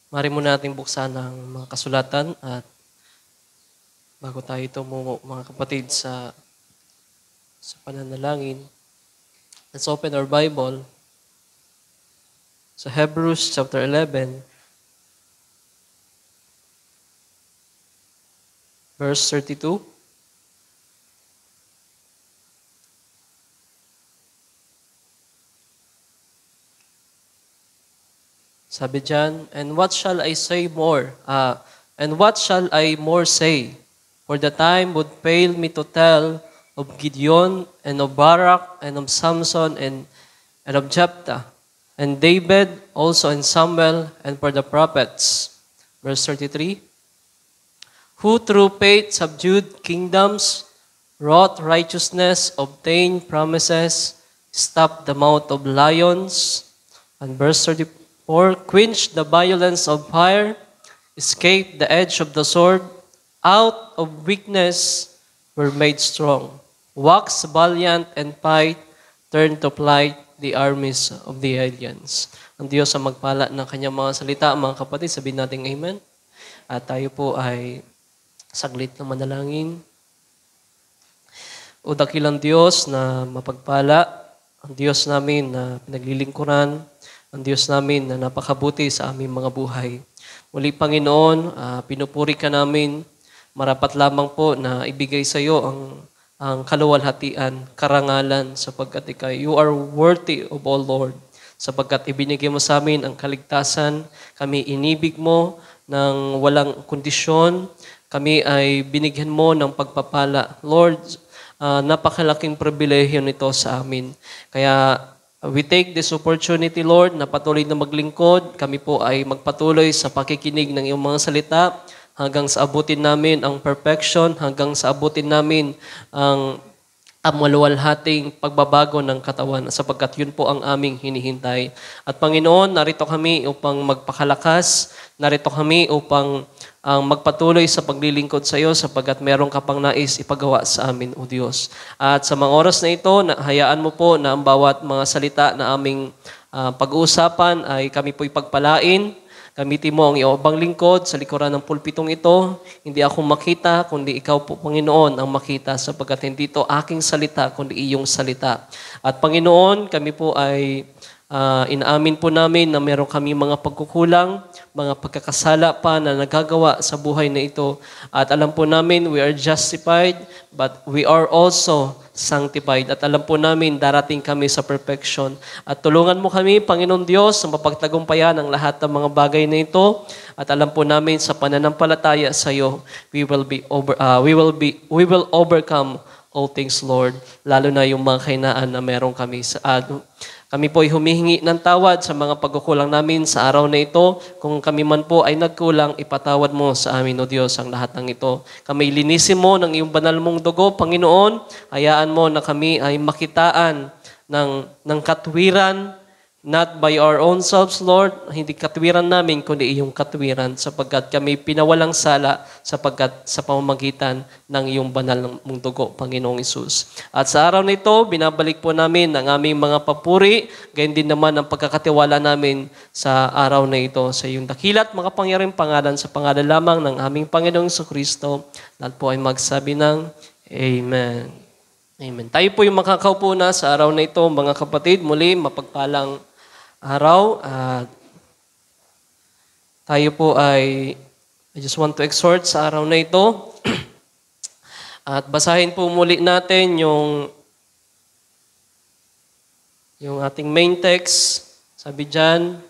Mari muna natin buksan ang mga kasulatan at bago tayo tumungo mga kapatid sa pananalangin, let's open our Bible sa Hebrews chapter 11, verse 32. Sabi diyan, and what shall I say more? And what shall I more say? For the time would fail me to tell of Gideon and of Barak and of Samson and of Jephthah and David also and Samuel and for the prophets. Verse 33, who through faith subdued kingdoms, wrought righteousness, obtained promises, stopped the mouth of lions. And verse 34, quenched the violence of fire, escaped the edge of the sword, out of weakness were made strong, wax valiant and fight, turn to flight the armies of the aliens. Ang Diyos ang magpala ng kanyang mga salita, mga kapatid, sabihin natin amen. At tayo po ay saglit na manalangin. O dakilang Diyos na mapagpala, ang Diyos namin na pinaglilingkuran, ang Diyos namin na napakabuti sa aming mga buhay. Muli, Panginoon, pinupuri ka namin. Marapat lamang po na ibigay sa iyo ang kaluwalhatian, karangalan, sapagkat you are worthy of all, Lord. Sapagkat ibinigay mo sa amin ang kaligtasan, kami inibig mo ng walang kondisyon, kami ay binigyan mo ng pagpapala. Lord, napakalaking pribilehyo nito sa amin. Kaya we take this opportunity, Lord, na patuloy na maglingkod. Kami po ay magpatuloy sa pakikinig ng iyong mga salita hanggang sa abutin namin ang perfection, hanggang sa abutin namin ang maluwalhating pagbabago ng katawan sapagkat yun po ang aming hinihintay. At Panginoon, narito kami upang magpakalakas, narito kami upang magpatuloy sa paglilingkod sa iyo sapagkat meron ka pang nais ipagawa sa amin, O Diyos. At sa mga oras na ito, hayaan mo po na ang bawat mga salita na aming pag-uusapan ay kami po'y pagpalain. Gamitin mo ang iyong lingkod sa likuran ng pulpitong ito. Hindi ako makita, kundi ikaw po, Panginoon, ang makita sapagkat hindi ito aking salita, kundi iyong salita. At Panginoon, kami po ay inaamin po namin na meron kami mga pagkukulang, mga pagkakasala pa na nagagawa sa buhay na ito. At alam po namin, we are justified, but we are also sanctified. At alam po namin, darating kami sa perfection. At tulungan mo kami, Panginoon Diyos, sa mapagtagumpayan ang lahat ng mga bagay na ito. At alam po namin, sa pananampalataya sa iyo, we will overcome all things, Lord. Lalo na yung mga kahinaan na meron kami sa kami po ay humihingi ng tawad sa mga pagkukulang namin sa araw na ito. Kung kami man po ay nagkulang, ipatawad mo sa amin, O Diyos, ang lahat ng ito. Kami linisin mo ng iyong banal mong dugo, Panginoon. Hayaan mo na kami ay makitaan ng katwiran, not by our own selves, Lord. Hindi katwiran namin, kundi iyong katwiran sapagkat kami pinawalang sala sapagkat sa pamamagitan ng iyong banal mong dugo, Panginoong Isus. At sa araw na ito, binabalik po namin ang aming mga papuri, gayon din naman ang pagkakatiwala namin sa araw na ito sa iyong dakilat, makapangyarihang pangalan, sa pangalan lamang ng aming Panginoong Jesucristo. Lahat po ay magsabi ng Amen. Amen. Tayo po yung makakaupo na sa araw na ito, mga kapatid. Muli, mapagpalang araw. Tayo po I just want to exhort sa araw na ito. At basahin po muli natin yung ating main text. Sabi dyan,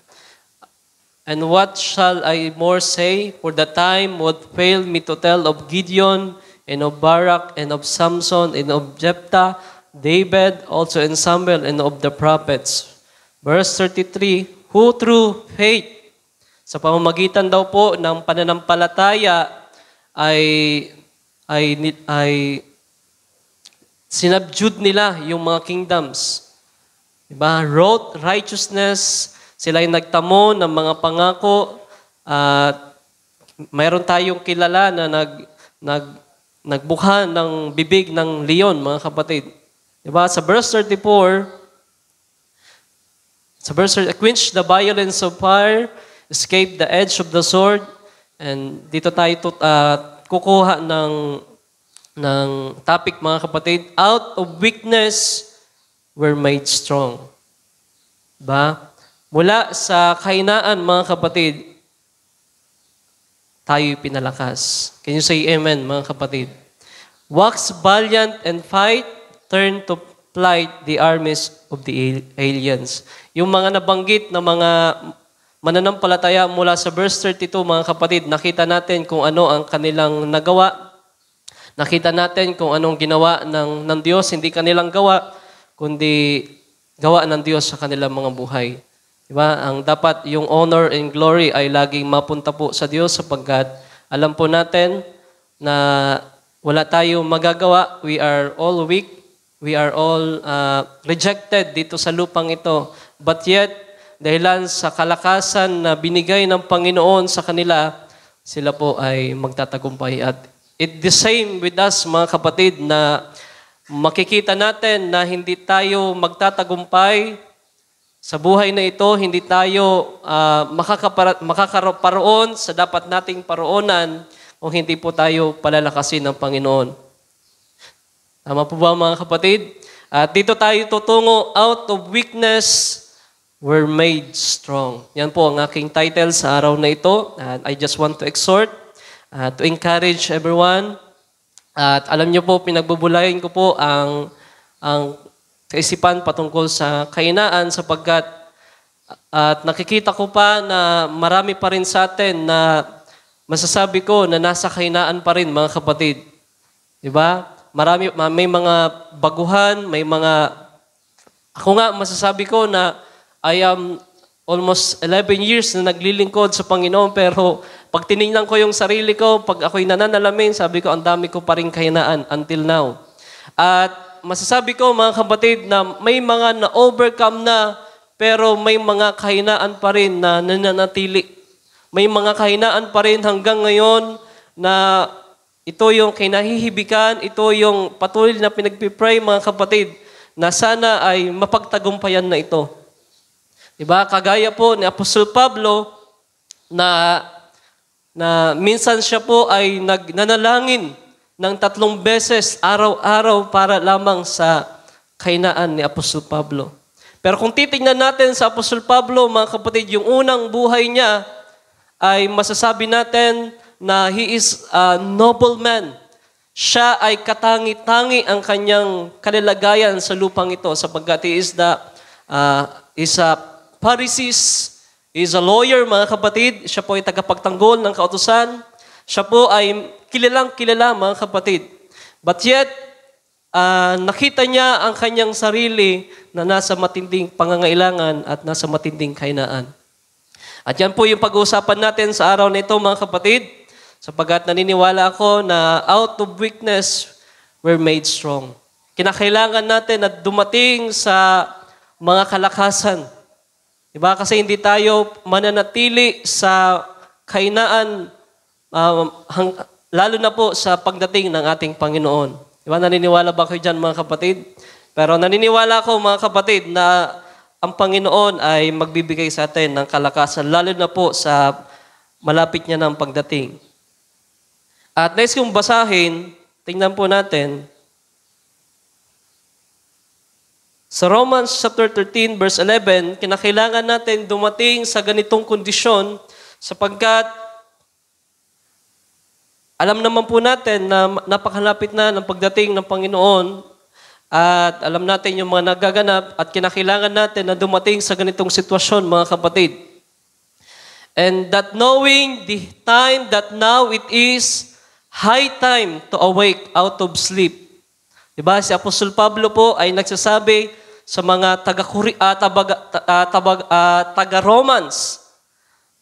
and what shall I more say? For the time would fail me to tell of Gideon and of Barak and of Samson and of Jephthah, David also and Samuel and of the prophets. Verse 33, who through faith, sa pamamagitan daw po ng pananampalataya ay sinubdued nila yung mga kingdoms. Diba? Wrought righteousness, sila ay nagtamo ng mga pangako at mayroon tayong kilala na nagbuka ng bibig ng leon, mga kapatid. Diba? Sa verse 34, quench the violence of fire, escape the edge of the sword. And dito tayo kukuha ng topic, mga kapatid. Out of weakness, we're made strong. Ba? Mula sa kahinaan, mga kapatid, tayo'y pinalakas. Can you say amen, mga kapatid? Wax valiant and fight, turn to flight the armies of the aliens. Yung mga nabanggit na mga mananampalataya mula sa verse 32, mga kapatid, nakita natin kung ano ang kanilang nagawa. Nakita natin kung anong ginawa ng Diyos, hindi kanilang gawa, kundi gawa ng Diyos sa kanilang mga buhay. Diba? Ang dapat yung honor and glory ay laging mapunta po sa Diyos sapagkat alam po natin na wala tayong magagawa. We are all weak. We are all rejected dito sa lupang ito. But yet, dahilan sa kalakasan na binigay ng Panginoon sa kanila, sila po ay magtatagumpay. At the same with us, mga kapatid, na makikita natin na hindi tayo magtatagumpay sa buhay na ito, hindi tayo makakaparoon sa dapat nating paroonan kung hindi po tayo palalakasin ng Panginoon. Tama po ba, mga kapatid? At dito tayo tutungo, out of weakness, we're made strong. Yan po ang aking title sa araw na ito. And I just want to exhort, to encourage everyone. At alam niyo po, pinagbubulayan ko po ang kaisipan patungkol sa kahinaan sapagkat at nakikita ko pa na marami pa rin sa atin na masasabi ko na nasa kahinaan pa rin, mga kapatid. Diba? May mga baguhan, may mga... Ako nga, masasabi ko na I am almost 11 years na naglilingkod sa Panginoon pero pag tinignan ko yung sarili ko, pag ako'y nananalamin, sabi ko, ang dami ko pa rin kahinaan until now. At masasabi ko, mga kapatid, na may mga na-overcome na pero may mga kahinaan pa rin na nananatili. May mga kahinaan pa rin hanggang ngayon na ito yung kinahihibikan, ito yung patuloy na pinagpipray, mga kapatid, na sana ay mapagtagumpayan na ito. Diba? Kagaya po ni Apostol Pablo na minsan siya po ay nanalangin ng 3 beses araw-araw para lamang sa kahinaan ni Apostol Pablo. Pero kung titingnan natin sa Apostol Pablo, mga kapatid, yung unang buhay niya ay masasabi natin na he is a noble man. Siya ay katangi-tangi ang kanyang kalagayan sa lupang ito sapagkat he is a Pharisees, he is a lawyer, mga kapatid. Siya po ay tagapagtanggol ng kautusan. Siya po ay kilalang-kilala, mga kapatid. But yet, nakita niya ang kanyang sarili na nasa matinding pangangailangan at nasa matinding kahinaan. At yan po yung pag-uusapan natin sa araw na ito, mga kapatid. Sapagkat naniniwala ako na out of weakness, we're made strong. Kinakailangan natin na dumating sa mga kalakasan. Diba? Kasi hindi tayo mananatili sa kahinaan, lalo na po sa pagdating ng ating Panginoon. Diba? Naniniwala ba kayo dyan, mga kapatid? Pero naniniwala ko, mga kapatid, na ang Panginoon ay magbibigay sa atin ng kalakasan, lalo na po sa malapit niya ng pagdating. At next kong basahin, tingnan po natin, sa Romans chapter 13, verse 11, kinakailangan natin dumating sa ganitong kondisyon sapagkat alam naman po natin na napakalapit na ng pagdating ng Panginoon at alam natin yung mga nagaganap at kinakailangan natin na dumating sa ganitong sitwasyon, mga kapatid. And that knowing the time that now it is high time to awake out of sleep. Diba? Si Apostol Pablo po ay nagsasabi sa mga taga-Romans,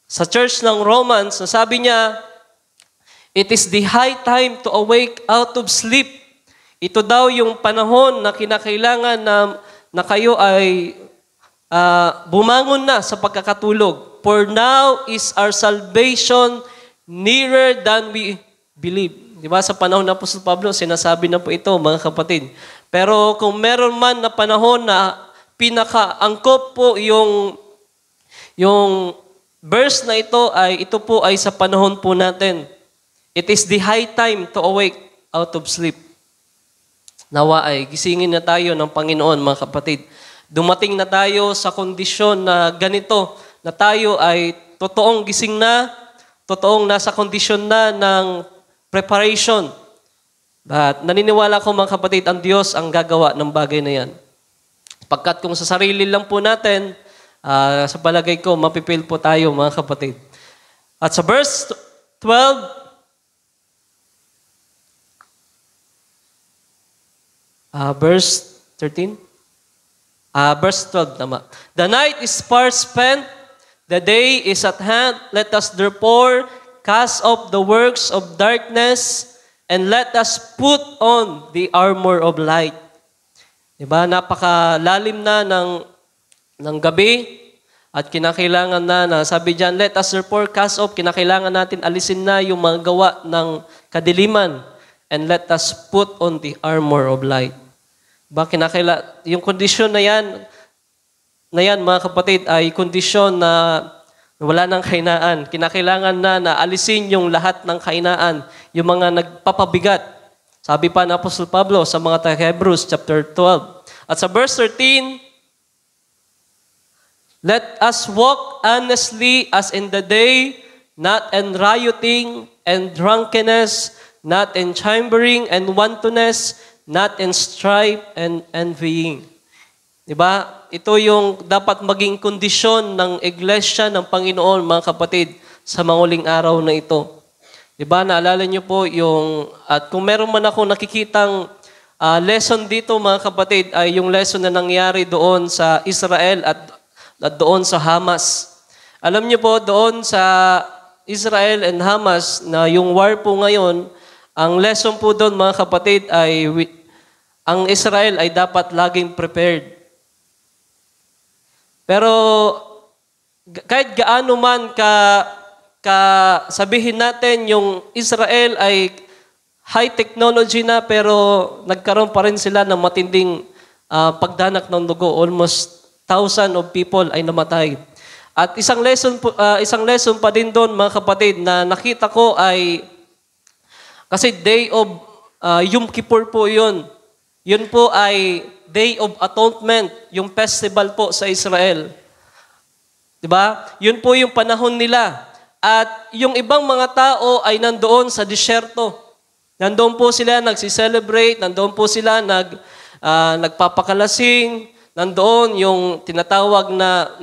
sa church ng Romans, sabi niya, it is the high time to awake out of sleep. Ito daw yung panahon na kinakailangan na kayo ay bumangon na sa pagkakatulog. For now is our salvation nearer than we believe. Diba? Sa panahon ng Apostol Pablo, sinasabi na po ito, mga kapatid. Pero kung meron man na panahon na pinakaangkop po yung verse na ito po ay sa panahon po natin. It is the high time to awake out of sleep. Nawa ay gisingin na tayo ng Panginoon, mga kapatid. Dumating na tayo sa kondisyon na ganito, na tayo ay totoong gising na, totoong nasa kondisyon na ng preparation. But naniniwala ko, mga kapatid, ang Diyos ang gagawa ng bagay na yan. Pagkat kung sa sarili lang po natin, sa palagay ko, mapipil po tayo, mga kapatid. At sa verse 12, verse 13? Verse 12, tama. The night is far spent, the day is at hand. Let us therefore cast off the works of darkness, and let us put on the armor of light. Diba? Napakalalim na ng gabi at kinakailangan na sabi diyan, let us therefore cast off, kinakailangan natin alisin na yung mga gawa ng kadiliman, and let us put on the armor of light. Diba? Yung kondisyon na yan, mga kapatid, ay kondisyon na wala ng kainaan. Kinakailangan na alisin yung lahat ng kainaan, yung mga nagpapabigat. Sabi pa ng Apostol Pablo sa mga Hebrews chapter 12. At sa verse 13, let us walk honestly as in the day, not in rioting and drunkenness, not in chambering and wantonness, not in strife and envying. Diba? Ito yung dapat maging kondisyon ng iglesia ng Panginoon, mga kapatid, sa manguling araw na ito. Diba? Naalala niyo po at kung meron man ako nakikitang lesson dito, mga kapatid, ay yung lesson na nangyari doon sa Israel at doon sa Hamas. Alam niyo po, doon sa Israel and Hamas, na yung war po ngayon, ang lesson po doon, mga kapatid, ay ang Israel ay dapat laging prepared. Pero kahit gaano man sabihin natin yung Israel ay high technology na, pero nagkaroon pa rin sila ng matinding pagdanak ng dugo. Almost 1,000 of people ay namatay. At isang lesson pa din doon, mga kapatid, na nakita ko ay, kasi day of Yom Kippur po yun. Yun po ay Day of Atonement, yung festival po sa Israel. Diba? Yun po yung panahon nila. At yung ibang mga tao ay nandoon sa disyerto. Nandoon po sila nagsi-celebrate, nandoon po sila nagpapakalasing, nandoon yung tinatawag na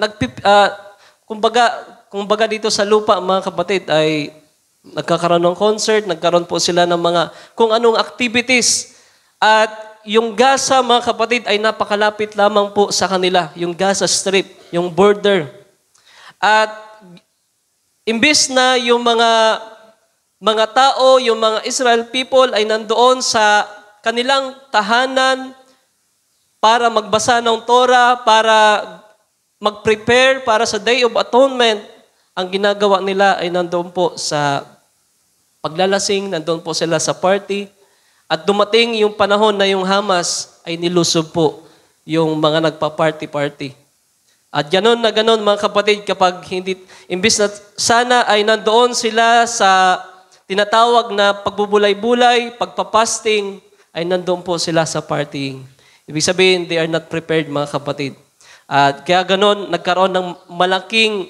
kumbaga dito sa lupa, mga kapatid, ay nagkakaroon ng concert, nagkaroon po sila ng mga kung anong activities. At yung Gaza, mga kapatid, ay napakalapit lamang po sa kanila, yung Gaza Strip, yung border. At imbis na yung mga tao, yung mga Israel people ay nandoon sa kanilang tahanan para magbasa ng Torah, para mag-prepare para sa Day of Atonement, ang ginagawa nila ay nandoon po sa paglalasing, nandoon po sila sa party. At dumating yung panahon na yung Hamas ay nilusob po yung mga nagpa-party-party. At ganon na ganon, mga kapatid, kapag imbis na sana ay nandoon sila sa tinatawag na pagbubulay-bulay, pagpapasting, ay nandoon po sila sa partying. Ibig sabihin, they are not prepared, mga kapatid. At kaya ganon, nagkaroon ng malaking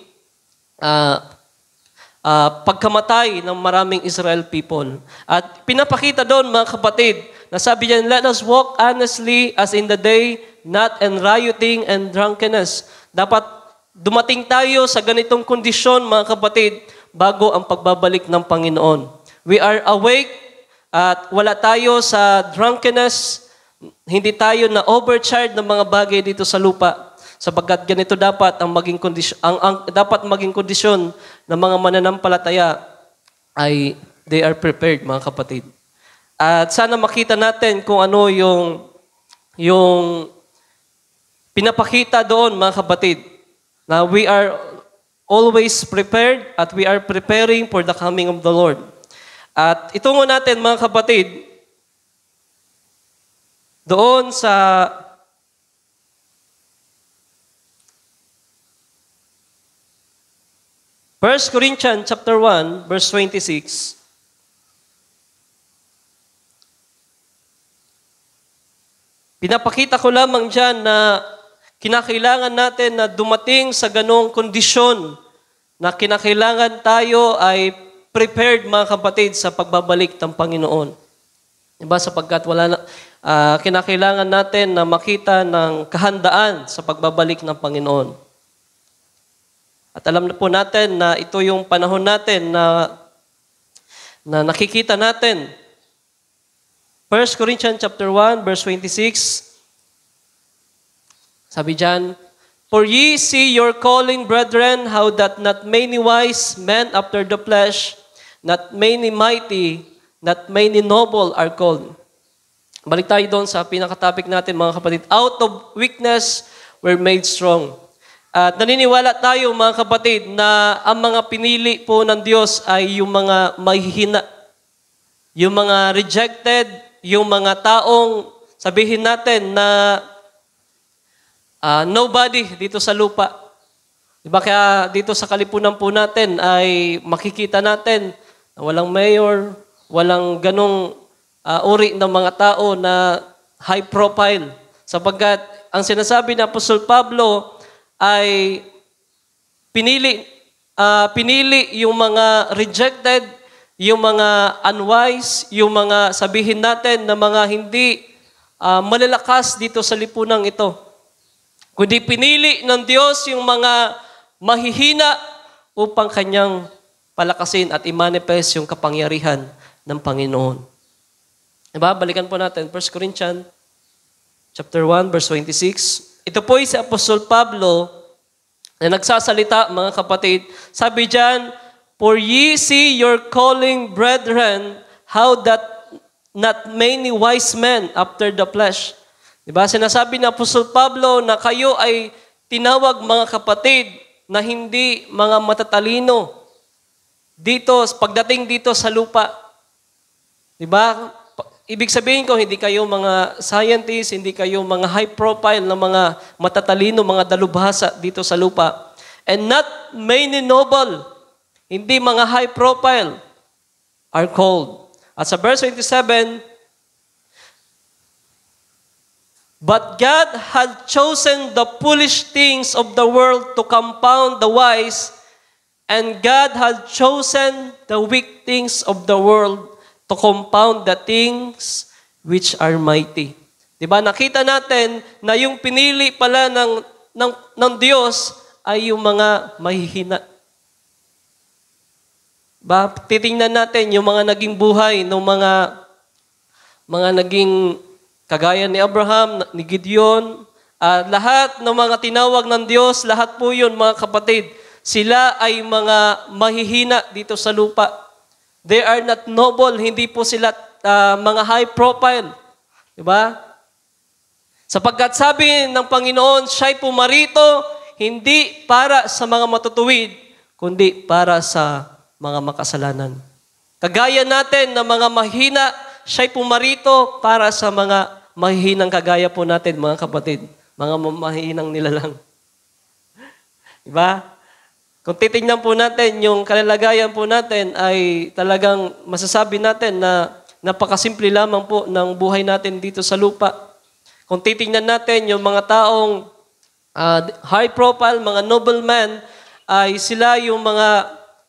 pagkamatay ng maraming Israel people. At pinapakita doon, mga kapatid, na sabi niyan, let us walk honestly as in the day, not in rioting and drunkenness. Dapat dumating tayo sa ganitong kondisyon, mga kapatid, bago ang pagbabalik ng Panginoon. We are awake at wala tayo sa drunkenness, hindi tayo na overcharged ng mga bagay dito sa lupa. Sapagkat ganito dapat ang maging kondisyon, dapat maging kondisyon ng mga mananampalataya ay they are prepared, mga kapatid. At sana makita natin kung ano yung pinapakita doon, mga kapatid, na we are always prepared at we are preparing for the coming of the Lord. At itungo natin, mga kapatid, doon sa Corinthians chapter 1, verse 26. Pinapakita ko lamang dyan na kinakailangan natin na dumating sa ganong kondisyon na kinakailangan tayo ay prepared, mga kapatid, sa pagbabalik ng Panginoon. Diba? Sapagkat kinakailangan natin na makita ng kahandaan sa pagbabalik ng Panginoon. At alam na po natin na ito yung panahon natin na nakikita natin. 1 Corinthians chapter 1, verse 26. Sabi diyan, "For ye see your calling, brethren, how that not many wise men after the flesh, not many mighty, not many noble are called." Balik tayo doon sa pinaka-topic natin, mga kapatid. Out of weakness were made strong. At naniniwala tayo, mga kapatid, na ang mga pinili po ng Diyos ay yung mga mahihina, yung mga rejected, yung mga taong sabihin natin na nobody dito sa lupa. Diba? Kaya dito sa kalipunan po natin ay makikita natin na walang mayor, walang ganong uri ng mga tao na high profile. Sapagkat ang sinasabi ni Apostol Pablo ay pinili yung mga rejected, yung mga unwise, yung mga sabihin natin na mga hindi malalakas dito sa lipunang ito. Kundi pinili ng Diyos yung mga mahihina upang kanyang palakasin at i-manifest yung kapangyarihan ng Panginoon. Diba? Balikan po natin 1 Corinthians chapter 1, verse 26. Ito po ay si Apostol Pablo na nagsasalita, mga kapatid. Sabi diyan, "For ye see your calling, brethren, how that not many wise men after the flesh." Diba? Sinasabi ni Apostol Pablo na kayo ay tinawag, mga kapatid, na hindi mga matatalino pagdating dito sa lupa. Diba? Ibig sabihin ko, hindi kayo mga scientists, hindi kayo mga high profile na mga matatalino, mga dalubhasa dito sa lupa. And not many noble, hindi mga high profile, are called. At sa verse 27, "But God had chosen the foolish things of the world to confound the wise, and God had chosen the weak things of the world to confound the things which are mighty." Diba? Nakita natin na yung pinili pala ng Diyos ay yung mga mahihina. Titingnan natin yung mga naging buhay ng mga naging kagaya ni Abraham, ni Gideon, lahat ng mga tinawag ng Diyos, lahat po yun, mga kapatid, sila ay mga mahihina dito sa lupa. They are not noble, hindi po sila mga high profile. Diba? Sapagkat sabi ng Panginoon, siya'y pumarito, hindi para sa mga matutuwid, kundi para sa mga makasalanan. Kagaya natin na mga mahina, siya'y pumarito para sa mga mahihinang kagaya po natin, mga kapatid. Mga mahihinang nilalang. Diba? Kung titingnan po natin, yung kalalagayan po natin ay talagang masasabi natin na napakasimple lamang po ng buhay natin dito sa lupa. Kung titingnan natin yung mga taong high profile, mga noblemen, ay sila yung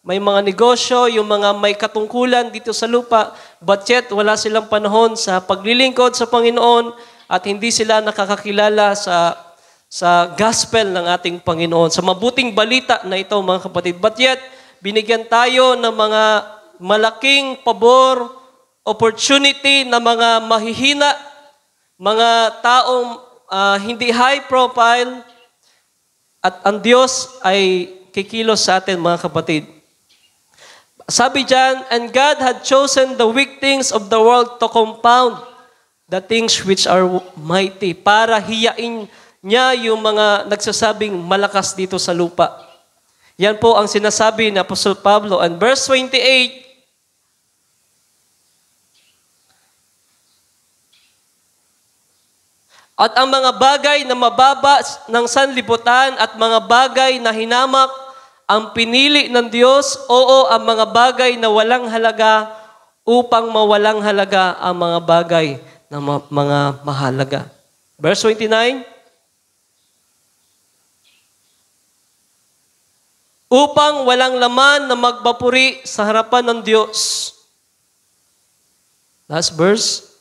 may mga negosyo, yung mga may katungkulan dito sa lupa, but yet wala silang panahon sa paglilingkod sa Panginoon at hindi sila nakakakilala sa gospel ng ating Panginoon, sa mabuting balita na ito, mga kapatid. But yet, binigyan tayo ng mga malaking pabor, opportunity na mga mahihina, mga taong hindi high profile, at ang Diyos ay kikilos sa atin, mga kapatid. Sabi diyan, "And God had chosen the weak things of the world to confound the things which are mighty," para hiyain niya yung mga nagsasabing malakas dito sa lupa. Yan po ang sinasabi ni Apostol Pablo. And verse 28, "At ang mga bagay na mababa ng sanlibutan at mga bagay na hinamak Ang pinili ng Diyos, oo, ang mga bagay na walang halaga upang mawalang halaga ang mga bagay na mga mahalaga. Verse 29, upang walang laman na magbapuri sa harapan ng Diyos. Last verse.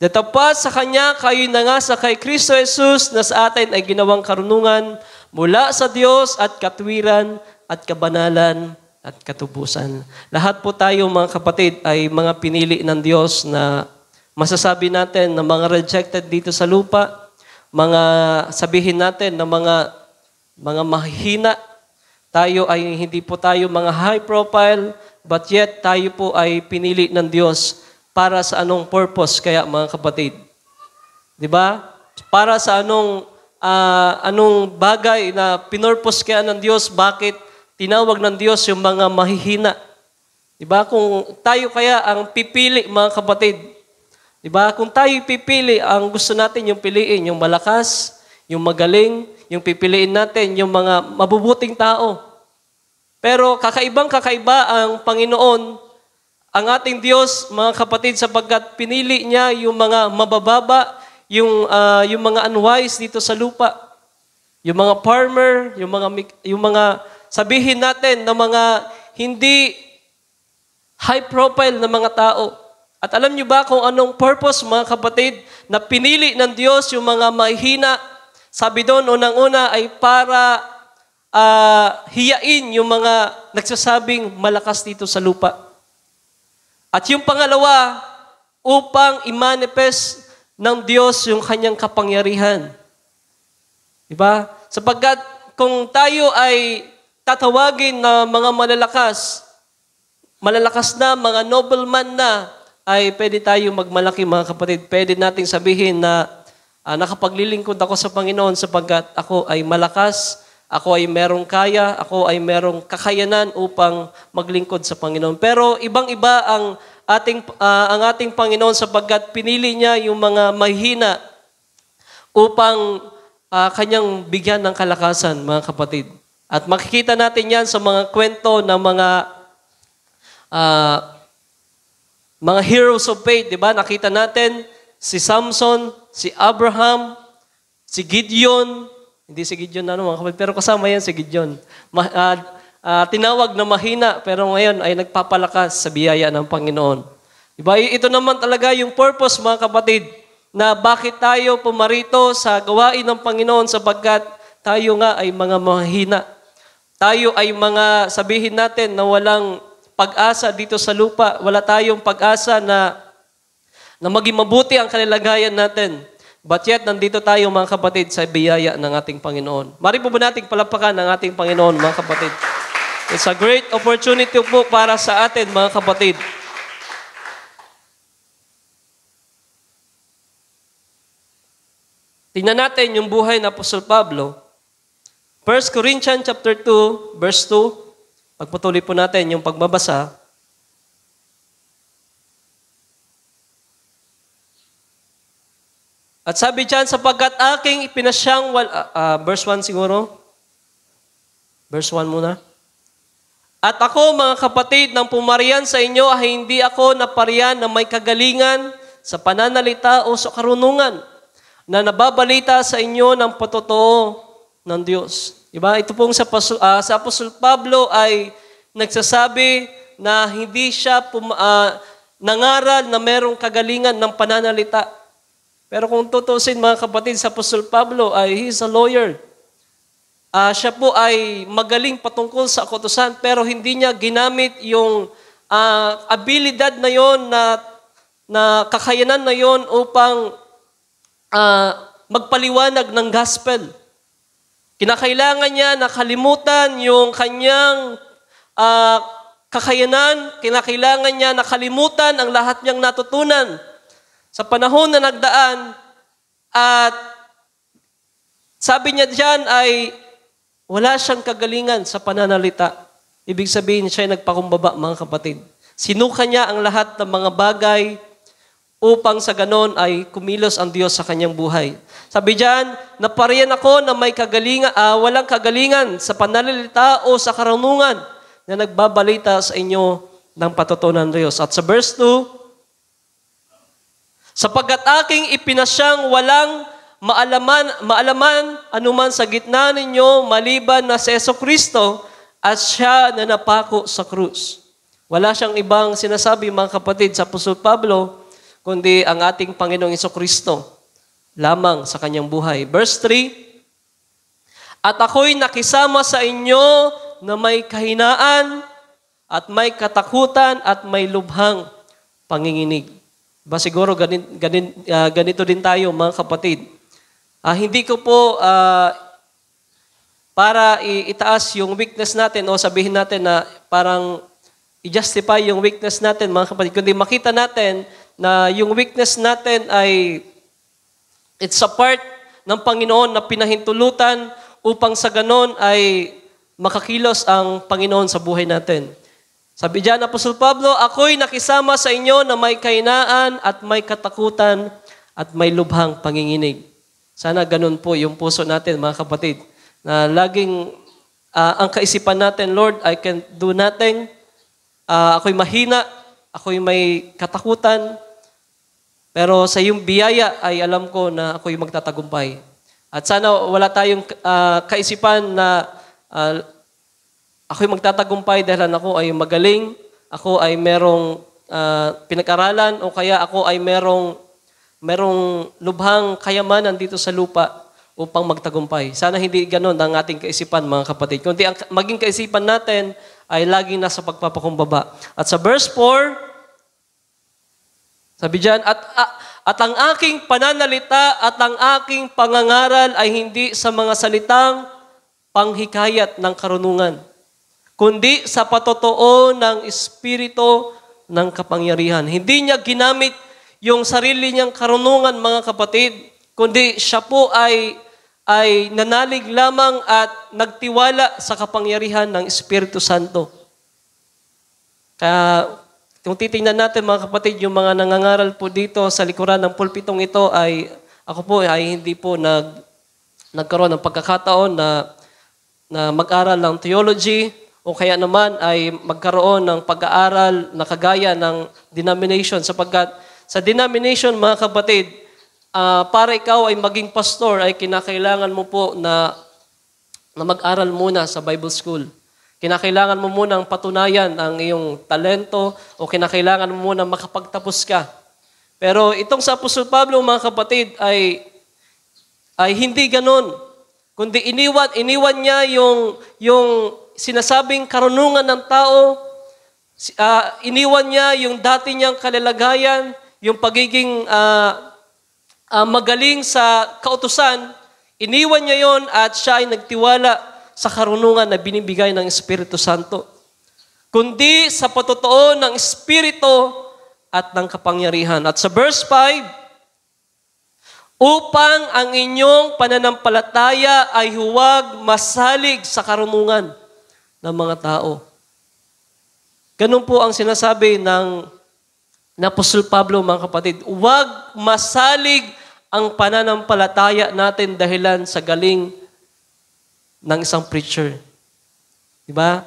Datapat sa Kanya, kayo na nga sa kay Kristo Jesus na sa atin ay ginawang karunungan mula sa Diyos at katwiran at kabanalan at katubusan. Lahat po tayo mga kapatid ay mga pinili ng Diyos na masasabi natin na mga rejected dito sa lupa, mga sabihin natin na mga mahihina. Tayo ay hindi po tayo mga high profile, but yet tayo po ay pinili ng Diyos. Para sa anong purpose kaya mga kapatid? 'Di ba? Para sa anong bagay na pinurpose kaya ng Diyos, bakit tinawag ng Diyos yung mga mahihina? 'Di ba? Kung tayo kaya ang pipili mga kapatid, 'di ba? Kung tayo pipili, ang gusto natin yung piliin yung malakas, yung magaling, yung pipiliin natin yung mga mabubuting tao. Pero kakaiba ang Panginoon. Ang ating Diyos, mga kapatid, sapagkat pinili niya yung mga mabababa, yung mga unwise dito sa lupa, yung mga farmer, yung mga sabihin natin na mga hindi high profile na mga tao. At alam niyo ba kung anong purpose, mga kapatid, na pinili ng Diyos yung mga mahihina? Sabi doon, unang-una ay para hiyain yung mga nagsasabing malakas dito sa lupa. At yung pangalawa, upang i-manifest ng Diyos yung kanyang kapangyarihan. Diba? Sapagkat kung tayo ay tatawagin na mga malalakas na, mga nobleman na, ay pwede tayo magmalaki mga kapatid. Pwede nating sabihin na nakapaglilingkod ako sa Panginoon sapagkat ako ay malakas, ako ay merong kaya, ako ay merong kakayanan upang maglingkod sa Panginoon. Pero ibang-iba ang ating Panginoon sapagkat pinili niya yung mga mahihina upang kanyang bigyan ng kalakasan, mga kapatid. At makikita natin yan sa mga kwento ng mga heroes of faith, di ba? Nakita natin si Samson, si Abraham, si Gideon. Hindi si Gideon mga kapatid, pero kasama yan si Gideon. Tinawag na mahina, pero ngayon ay nagpapalakas sa biyaya ng Panginoon. Diba? Ito naman talaga yung purpose, mga kapatid, na bakit tayo pumarito sa gawain ng Panginoon sapagkat tayo nga ay mga mahina. Tayo ay mga, sabihin natin, na walang pag-asa dito sa lupa. Wala tayong pag-asa na maging mabuti ang kalagayan natin. But yet, nandito tayo mga kapatid sa biyaya ng ating Panginoon. Mari po ba nating palapakan ng ating Panginoon, mga kapatid? It's a great opportunity po para sa atin, mga kapatid. Tingnan natin yung buhay ng Apostol Pablo. 1 Corinthians chapter 2, verse 2. Pagpatuloy po natin yung pagbabasa. At sabi diyan, sapagkat aking ipinasyang, verse 1 siguro. Verse 1 muna. At ako, mga kapatid, nang pumarian sa inyo, ay hindi ako naparian na may kagalingan sa pananalita o sa karunungan na nababalita sa inyo ng patotoo ng Diyos. Diba? Ito pong sa Apostol Pablo ay nagsasabi na hindi siya nangaral na merong kagalingan ng pananalita. Pero kung tutusin mga kapatid, sa Apostol Pablo ay he's a lawyer. Siya po ay magaling patungkol sa kautusan pero hindi niya ginamit yung abilidad na yon na kakayanan na yon upang magpaliwanag ng gospel. Kinakailangan niya nakalimutan yung kanyang kakayanan, kinakailangan niya nakalimutan ang lahat niyang natutunan sa panahon na nagdaan at sabi niya diyan ay wala siyang kagalingan sa pananalita. Ibig sabihin siya ay nagpakumbaba, mga kapatid. Sinuka niya ang lahat ng mga bagay upang sa ganon ay kumilos ang Diyos sa kanyang buhay. Sabi diyan, napariyan ako na may walang kagalingan sa pananalita o sa karunungan na nagbabalita sa inyo ng patutunan ng Diyos. At sa verse 2, sapagkat aking ipinasyang walang maalaman anuman sa gitna ninyo maliban na si Jesucristo at siya na napako sa krus. Wala siyang ibang sinasabi, mga kapatid, sa Apostol Pablo, kundi ang ating Panginoong Jesucristo lamang sa kanyang buhay. Verse 3, at ako'y nakisama sa inyo na may kahinaan at may katakutan at may lubhang panginginig. Ba siguro ganito din tayo, mga kapatid. Hindi ko po para itaas yung weakness natin o sabihin natin na parang i-justify yung weakness natin, mga kapatid, kundi makita natin na yung weakness natin ay it's a part ng Panginoon na pinahintulutan upang sa ganon ay makakilos ang Panginoon sa buhay natin. Sabi diyan, Apostol Pablo, ako'y nakisama sa inyo na may kahinaan at may katakutan at may lubhang panginginig. Sana ganon po yung puso natin, mga kapatid, na laging ang kaisipan natin, Lord, I can do nothing. Ako'y mahina, ako'y may katakutan, pero sa iyong biyaya ay alam ko na ako'y magtatagumpay. At sana wala tayong kaisipan na ako'y magtatagumpay dahil ako ay magaling, ako ay merong pinag-aralan, o kaya ako ay merong lubhang kayamanan dito sa lupa upang magtagumpay. Sana hindi ganon ang ating kaisipan, mga kapatid. Kundi ang maging kaisipan natin ay laging nasa pagpapakumbaba. At sa verse 4, sabi diyan, at ang aking pananalita at ang aking pangangaral ay hindi sa mga salitang panghikayat ng karunungan, kundi sa patotoo ng Espiritu ng kapangyarihan. Hindi niya ginamit yung sarili niyang karunungan, mga kapatid, kundi siya po ay nanalig lamang at nagtiwala sa kapangyarihan ng Espiritu Santo. Kaya kung titingnan natin, mga kapatid, yung mga nangangaral po dito sa likuran ng pulpitong ito ay ako po ay hindi po nagkaroon ng pagkakataon na mag-aral ng theology o kaya naman ay magkaroon ng pag-aaral na kagaya ng denomination, sapagkat sa denomination, mga kapatid, para ikaw ay maging pastor ay kinakailangan mo po na mag-aral muna sa Bible school. Kinakailangan mo munang patunayan ang iyong talento o kinakailangan mo munang makapagtapos ka. Pero itong sa Apostol Pablo, mga kapatid, ay hindi ganon. Kundi iniwan niya yung sinasabing karunungan ng tao, iniwan niya yung dati niyang kalalagayan, yung pagiging magaling sa kautusan, iniwan niya yon at siya ay nagtiwala sa karunungan na binibigay ng Espiritu Santo. Kundi sa patotoo ng Espiritu at ng kapangyarihan. At sa verse 5, upang ang inyong pananampalataya ay huwag masalig sa karunungan ng mga tao. Ganun po ang sinasabi ng Apostol Pablo, mga kapatid. Huwag masalig ang pananampalataya natin dahilan sa galing ng isang preacher. Diba?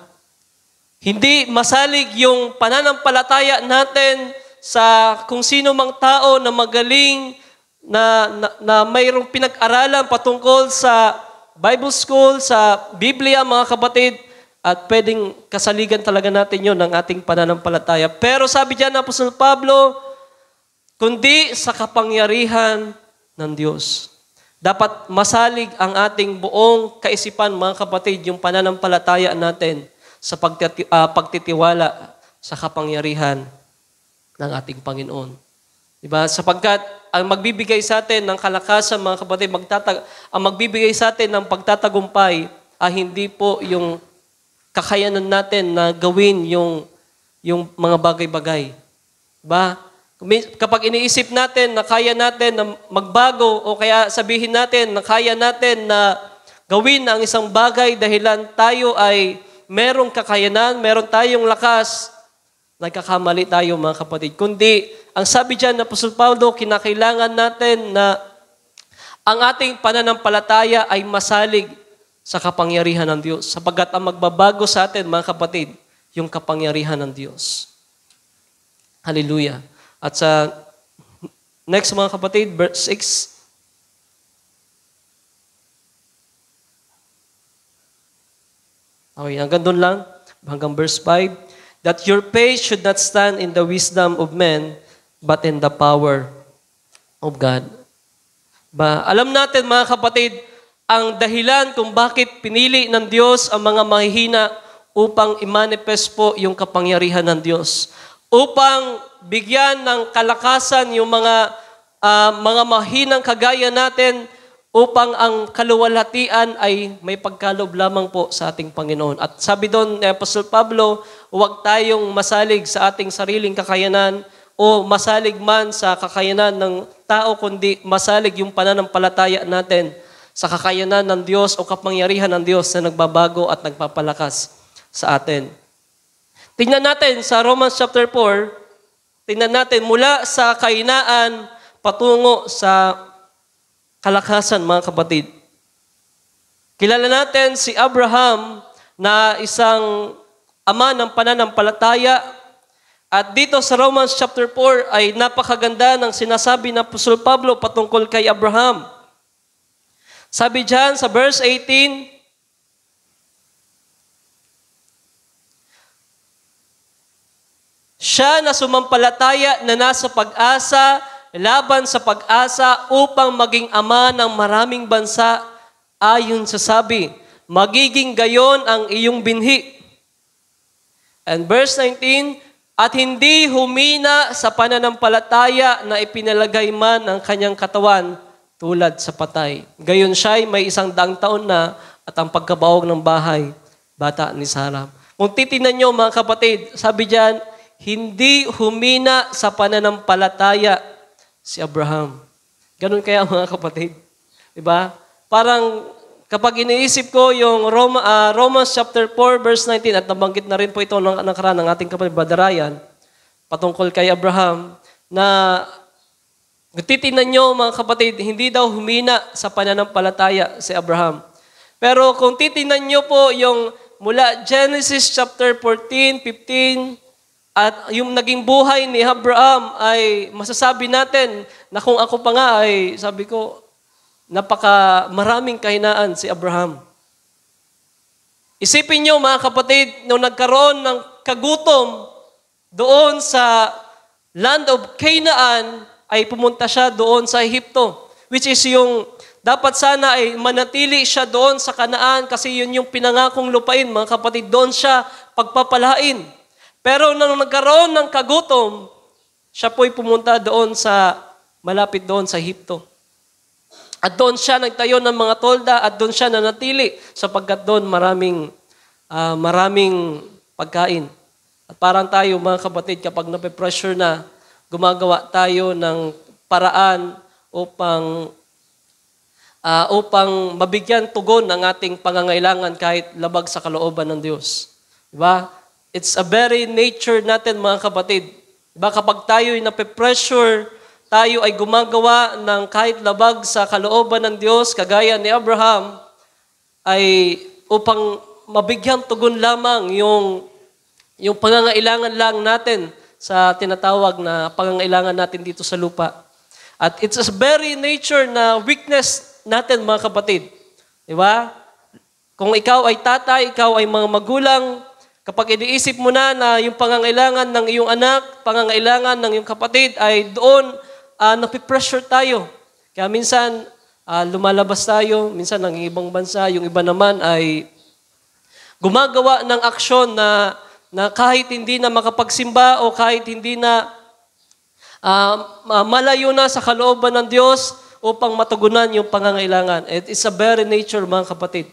Hindi masalig yung pananampalataya natin sa kung sino mang tao na magaling, na mayroong pinag-aralan patungkol sa Bible school, sa Biblia, mga kapatid, at pwedeng kasaligan talaga natin yon ng ating pananampalataya. Pero sabi diyan ng Apostol Pablo, kundi sa kapangyarihan ng Diyos. Dapat masalig ang ating buong kaisipan, mga kapatid, yung pananampalataya natin sa pagtitiwala sa kapangyarihan ng ating Panginoon. Diba? Sapagkat ang magbibigay sa atin ng kalakasan, mga kapatid, ang magbibigay sa atin ng pagtatagumpay ay hindi po yung kakayanan natin na gawin yung mga bagay-bagay. Diba? Kapag iniisip natin na kaya natin na magbago o kaya sabihin natin na kaya natin na gawin ang isang bagay dahilan tayo ay merong kakayanan, meron tayong lakas, nagkakamali tayo, mga kapatid. Kundi ang sabi dyan na Apostol Paulo, kinakailangan natin na ang ating pananampalataya ay masalig sa kapangyarihan ng Diyos. Sapagkat ang magbabago sa atin, mga kapatid, yung kapangyarihan ng Diyos. Hallelujah. At sa next, mga kapatid, verse 6. Okay, hanggang doon lang. Hanggang verse 5. That your faith should not stand in the wisdom of men, but in the power of God. Alam natin, mga kapatid, ang dahilan kung bakit pinili ng Diyos ang mga mahihina upang i-manifest po yung kapangyarihan ng Diyos. Upang bigyan ng kalakasan yung mga mahinang kagaya natin upang ang kaluwalhatian ay may pagkalob lamang po sa ating Panginoon. At sabi doon ni Apostol Pablo, huwag tayong masalig sa ating sariling kakayanan o masalig man sa kakayanan ng tao, kundi masalig yung pananampalataya natin sa kakayanan ng Diyos o kapangyarihan ng Diyos na nagbabago at nagpapalakas sa atin. Tingnan natin sa Romans chapter 4, tingnan natin mula sa kahinaan patungo sa kalakasan, mga kapatid. Kilala natin si Abraham na isang ama ng pananampalataya. At dito sa Romans chapter 4 ay napakaganda ng sinasabi ng Apostol Pablo patungkol kay Abraham. Sabi diyan sa verse 18, siya na sumampalataya na nasa pag-asa, laban sa pag-asa upang maging ama ng maraming bansa, ayon sa sabi, magiging gayon ang iyong binhi. And verse 19, at hindi humina sa pananampalataya na ipinalagay man ang kanyang katawan tulad sa patay. Gayon siya'y may 100 taon na at ang pagkabawog ng bahay, bata ni Sarah. Kung titingnan nyo, mga kapatid, sabi diyan, hindi humina sa pananampalataya si Abraham. Ganun kaya, mga kapatid. Diba? Parang kapag iniisip ko yung Romans chapter 4 verse 19 at nabanggit na rin po ito ng nakaraan ng ating kapatid Brother Ryan patungkol kay Abraham na titingnan nyo, mga kapatid, hindi daw humina sa pananampalataya si Abraham. Pero kung titingnan nyo po yung mula Genesis chapter 14, 15, at yung naging buhay ni Abraham ay masasabi natin na kung ako pa nga ay sabi ko, maraming kahinaan si Abraham. Isipin nyo, mga kapatid, nung nagkaroon ng kagutom doon sa land of Canaan, ay pumunta siya doon sa Ehipto, which is yung dapat sana ay manatili siya doon sa Kanaan kasi yun yung pinangakong lupain, mga kapatid, doon siya pagpapalain. Pero nung nagkaroon ng kagutom, siya po'y pumunta doon malapit doon sa Ehipto. At doon siya nagtayo ng mga tolda at doon siya nanatili sapagkat doon maraming pagkain. At parang tayo, mga kapatid, kapag nape-pressure na, gumagawa tayo ng paraan upang mabigyan tugon ang ating pangangailangan kahit labag sa kalooban ng Diyos. Diba? It's a very nature natin, mga kapatid. Diba? Kapag tayo'y nape-pressure, tayo ay gumagawa ng kahit labag sa kalooban ng Diyos, kagaya ni Abraham, ay upang mabigyan tugon lamang yung pangangailangan lang natin sa tinatawag na pangangailangan natin dito sa lupa. At it's a very nature na weakness natin, mga kapatid. Diba? Kung ikaw ay tatay, ikaw ay mga magulang, kapag iniisip mo na yung pangangailangan ng iyong anak, pangangailangan ng iyong kapatid, ay doon napipressure tayo. Kaya minsan, lumalabas tayo, minsan ng ibang bansa, yung iba naman ay gumagawa ng aksyon na kahit hindi na makapagsimba o kahit hindi na malayo na sa kalooban ng Diyos upang matugunan yung pangangailangan. It's a very nature, mga kapatid.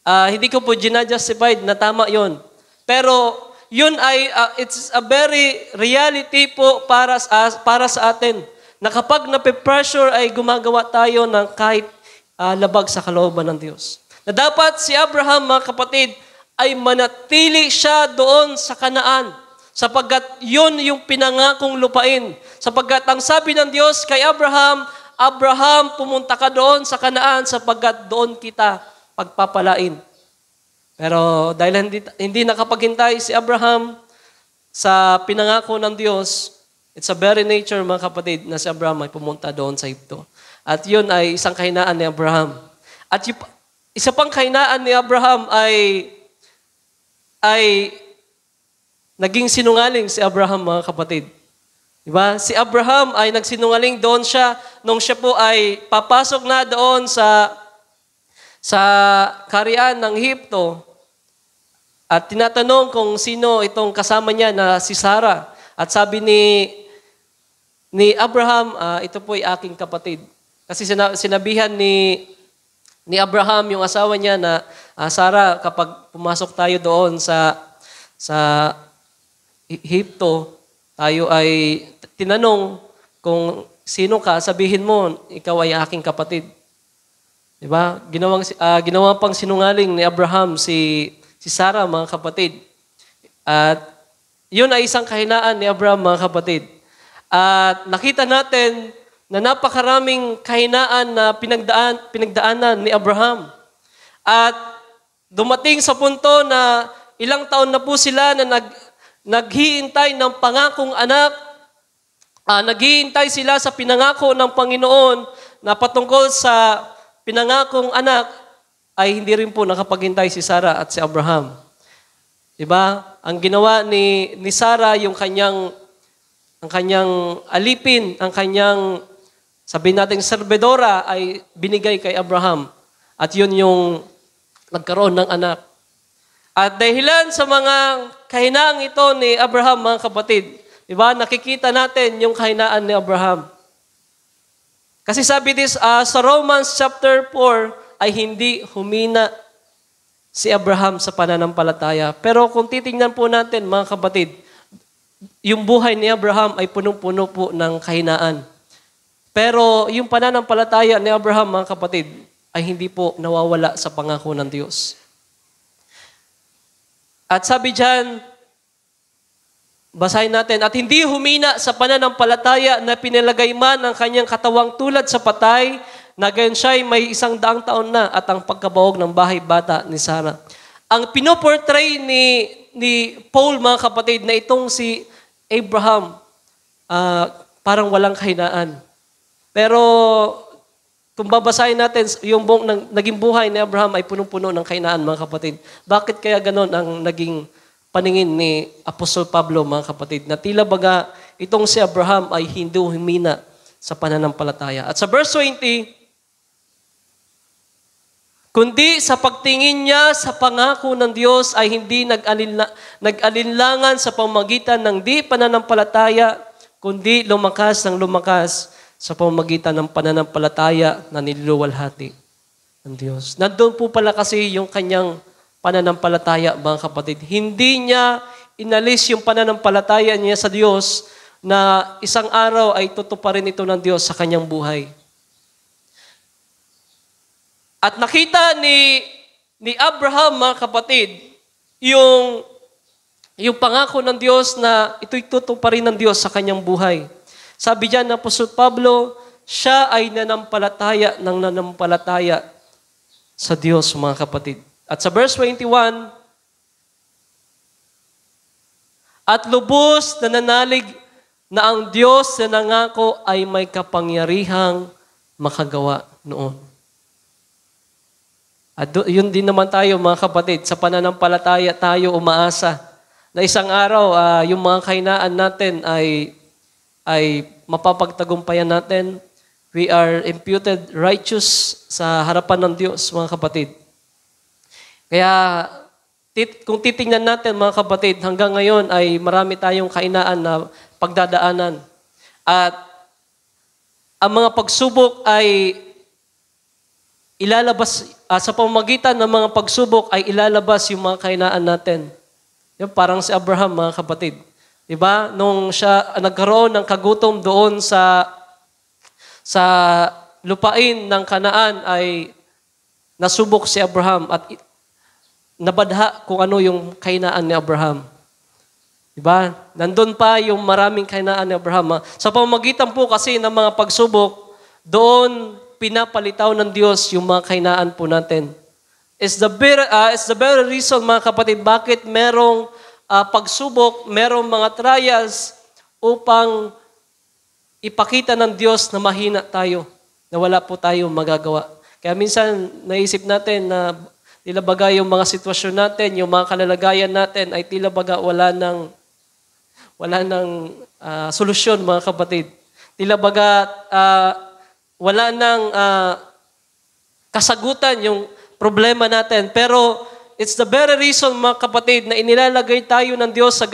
Hindi ko po gina-justified na tama yon. Pero yun ay it's a very reality po para sa atin na kapag nape-pressure ay gumagawa tayo ng kahit labag sa kalooban ng Diyos. Na dapat si Abraham, mga kapatid, ay manatili siya doon sa Kanaan. sapagkat yun yung pinangakong lupain. Sapagkat ang sabi ng Diyos kay Abraham, Abraham, pumunta ka doon sa Kanaan sapagkat doon kita pagpapalain. Pero dahil hindi nakapaghintay si Abraham sa pinangako ng Diyos, it's a very nature, mga kapatid, na si Abraham ay pumunta doon sa Egypto. At yun ay isang kahinaan ni Abraham. At isa pang kahinaan ni Abraham ay naging sinungaling si Abraham, mga kapatid. Diba? Si Abraham ay nagsinungaling doon siya nung siya po ay papasok na doon sa kaharian ng Egypto. At tinatanong kung sino itong kasama niya na si Sarah. At sabi ni Abraham, ito po ay aking kapatid. Kasi sinabihan ni Abraham yung asawa niya na, Sarah, kapag pumasok tayo doon sa Egypto, tayo ay tinanong kung sino ka, sabihin mo, ikaw ay aking kapatid. Diba? Ginawa pang sinungaling ni Abraham si Sarah, mga kapatid. At yun ay isang kahinaan ni Abraham, mga kapatid. At nakita natin na napakaraming kahinaan na pinagdaanan ni Abraham. At dumating sa punto na ilang taon na po sila na naghihintay ng pangakong anak. Naghihintay sila sa pinangako ng Panginoon na patungkol sa pinangakong anak, ay hindi rin po nakapaghintay si Sarah at si Abraham. Diba? Ang ginawa ni Sarah, ang kanyang alipin, ang kanyang, sabihin natin, serbedora, ay binigay kay Abraham. At yun yung nagkaroon ng anak. At dahilan sa mga kahinaang ito ni Abraham, mga kapatid, diba? Nakikita natin yung kahinaan ni Abraham. Kasi sabi sa Romans chapter 4, ay hindi humina si Abraham sa pananampalataya. Pero kung titingnan po natin, mga kapatid, yung buhay ni Abraham ay punong-puno po ng kahinaan. Pero yung pananampalataya ni Abraham, mga kapatid, ay hindi po nawawala sa pangako ng Diyos. At sabi dyan, basahin natin, at hindi humina sa pananampalataya na pinalagay man ang kanyang katawang tulad sa patay, na gayon siya'y may 100 taon na at ang pagkabahog ng bahay bata ni Sarah. Ang pinoportray ni Paul, mga kapatid, na itong si Abraham, parang walang kahinaan. Pero kung babasahin natin, yung naging buhay ni Abraham ay punong-puno ng kahinaan, mga kapatid. Bakit kaya ganon ang naging paningin ni Apostol Pablo, mga kapatid, na tila baga itong si Abraham ay hindi humina sa pananampalataya. At sa verse 20, kundi sa pagtingin niya sa pangako ng Diyos ay hindi nag-alinlangan sa pamamagitan ng di pananampalataya, kundi lumakas ng lumakas sa pamamagitan ng pananampalataya na niluluwalhati ng Diyos. Nandun po pala kasi yung kanyang pananampalataya, mga kapatid. Hindi niya inalis yung pananampalataya niya sa Diyos na isang araw ay tutuparin ito ng Diyos sa kanyang buhay. At nakita ni Abraham, mga kapatid, yung pangako ng Diyos na ito'y tutuparin ng Diyos sa kanyang buhay. Sabi diyan ng Apostol Pablo, siya ay nanampalataya sa Diyos, mga kapatid. At sa verse 21, at lubos na nanalig na ang Diyos na nangako ay may kapangyarihang makagawa noon. At yun din naman tayo, mga kapatid, sa pananampalataya tayo umaasa na isang araw yung mga kahinaan natin ay mapapagtagumpayan natin. We are imputed righteous sa harapan ng Diyos, mga kapatid. Kaya kung titingnan natin, mga kapatid, hanggang ngayon ay marami tayong kahinaan na pagdadaanan. At ang mga pagsubok ay ilalabas, sa pamamagitan ng mga pagsubok ay ilalabas yung mga kahinaan natin. Yung parang si Abraham, mga kapatid. Diba? Nung siya nagkaroon ng kagutom doon sa lupain ng Kanaan ay nasubok si Abraham at nabadha kung ano yung kahinaan ni Abraham. Diba? Nandun pa yung maraming kahinaan ni Abraham. Sa pamamagitan po kasi ng mga pagsubok, doon pinapalitaw ng Diyos yung mga kahinaan po natin. It's the very reason, mga kapatid, bakit merong pagsubok, merong mga trials upang ipakita ng Diyos na mahina tayo, na wala po tayo magagawa. Kaya minsan naisip natin na tila baga yung mga sitwasyon natin, yung mga kalalagayan natin ay tila baga wala ng solusyon, mga kapatid. Tila baga wala ng kasagutan yung problema natin. Pero it's the very reason, mga kapatid, na inilalagay tayo ng Diyos sa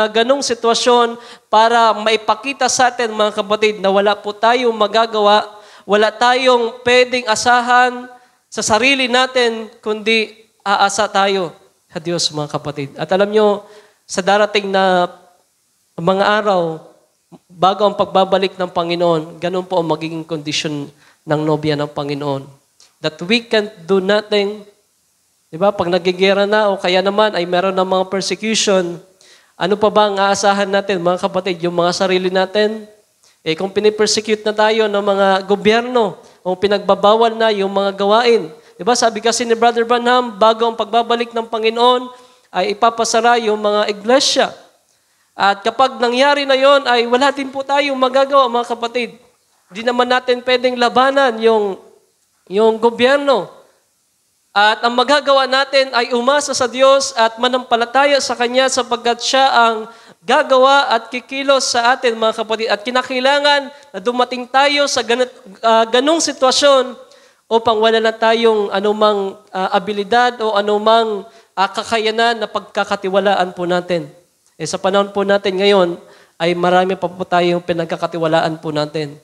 ganong sitwasyon para maipakita sa atin, mga kapatid, na wala po tayong magagawa, wala tayong pwedeng asahan sa sarili natin, kundi aasa tayo sa Diyos, mga kapatid. At alam nyo, sa darating na mga araw, bago ang pagbabalik ng Panginoon, ganun po ang magiging kondisyon ng nobya ng Panginoon. That we can't do nothing. Diba? Pag nagigera na o kaya naman ay meron ng mga persecution, ano pa ba ang aasahan natin, mga kapatid? Yung mga sarili natin? Kung pinipersecute na tayo ng mga gobyerno, o pinagbabawal na yung mga gawain. Diba? Sabi kasi ni Brother Branham, bago ang pagbabalik ng Panginoon, ay ipapasara yung mga iglesia. At kapag nangyari na yon, ay wala din po tayong magagawa, mga kapatid. Hindi naman natin pwedeng labanan yung gobyerno. At ang magagawa natin ay umasa sa Diyos at manampalataya sa Kanya sapagkat Siya ang gagawa at kikilos sa atin, mga kapatid. At kinakailangan na dumating tayo sa ganong sitwasyon upang wala na tayong anumang abilidad o anumang kakayanan na pagkakatiwalaan po natin. Sa panahon po natin ngayon, ay marami pa po tayong pinagkakatiwalaan po natin.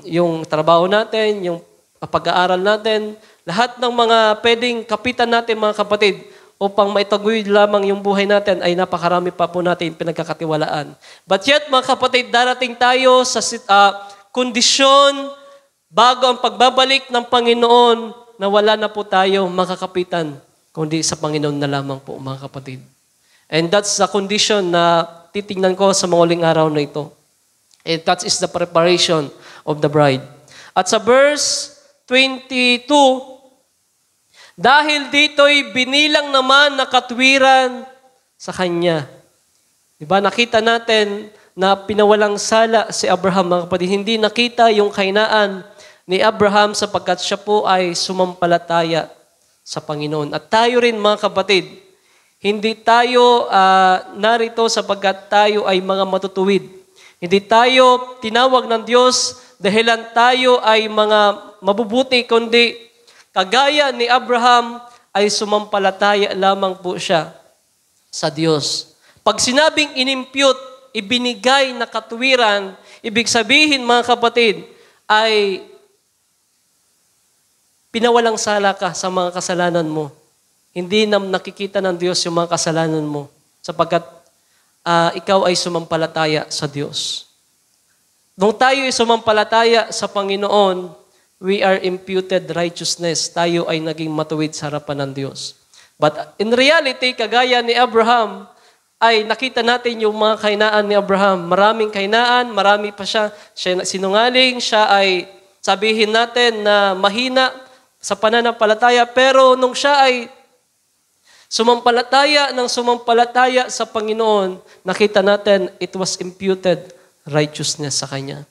Yung trabaho natin, yung pag-aaral natin, lahat ng mga pwedeng kapitan natin, mga kapatid, upang maitaguyod lamang yung buhay natin, ay napakarami pa po natin pinagkakatiwalaan. But yet, mga kapatid, darating tayo sa kondisyon bago ang pagbabalik ng Panginoon na wala na po tayo makakapitan, kundi sa Panginoon na lamang po, mga kapatid. And that's the condition na titingnan ko sa mga uling araw na ito. And that is the preparation of the bride. At sa verse 22, dahil dito'y binilang naman na katwiran sa Kanya. Diba? Nakita natin na pinawalang sala si Abraham, mga kapatid. Hindi nakita yung kahinaan ni Abraham sapagkat siya po ay sumampalataya sa Panginoon. At tayo rin, mga kapatid, hindi tayo narito sapagkat tayo ay mga matutuwid. Hindi tayo tinawag ng Diyos dahilan tayo ay mga mabubuti, kundi kagaya ni Abraham ay sumampalataya lamang po siya sa Diyos. Pag sinabing inimpute, ibinigay na katwiran, ibig sabihin, mga kapatid, ay pinawalang sala ka sa mga kasalanan mo. Hindi na nakikita ng Diyos yung mga kasalanan mo sapagkat ikaw ay sumampalataya sa Diyos. Nung tayo ay sumampalataya sa Panginoon, we are imputed righteousness. Tayo ay naging matuwid sa harapan ng Diyos. But in reality, kagaya ni Abraham, ay nakita natin yung mga kahinaan ni Abraham. Maraming kahinaan, marami pa siya sinungaling, siya ay sabihin natin na mahina sa pananampalataya. Pero nung siya ay sumampalataya sa Panginoon, nakita natin it was imputed righteousness sa Kanya.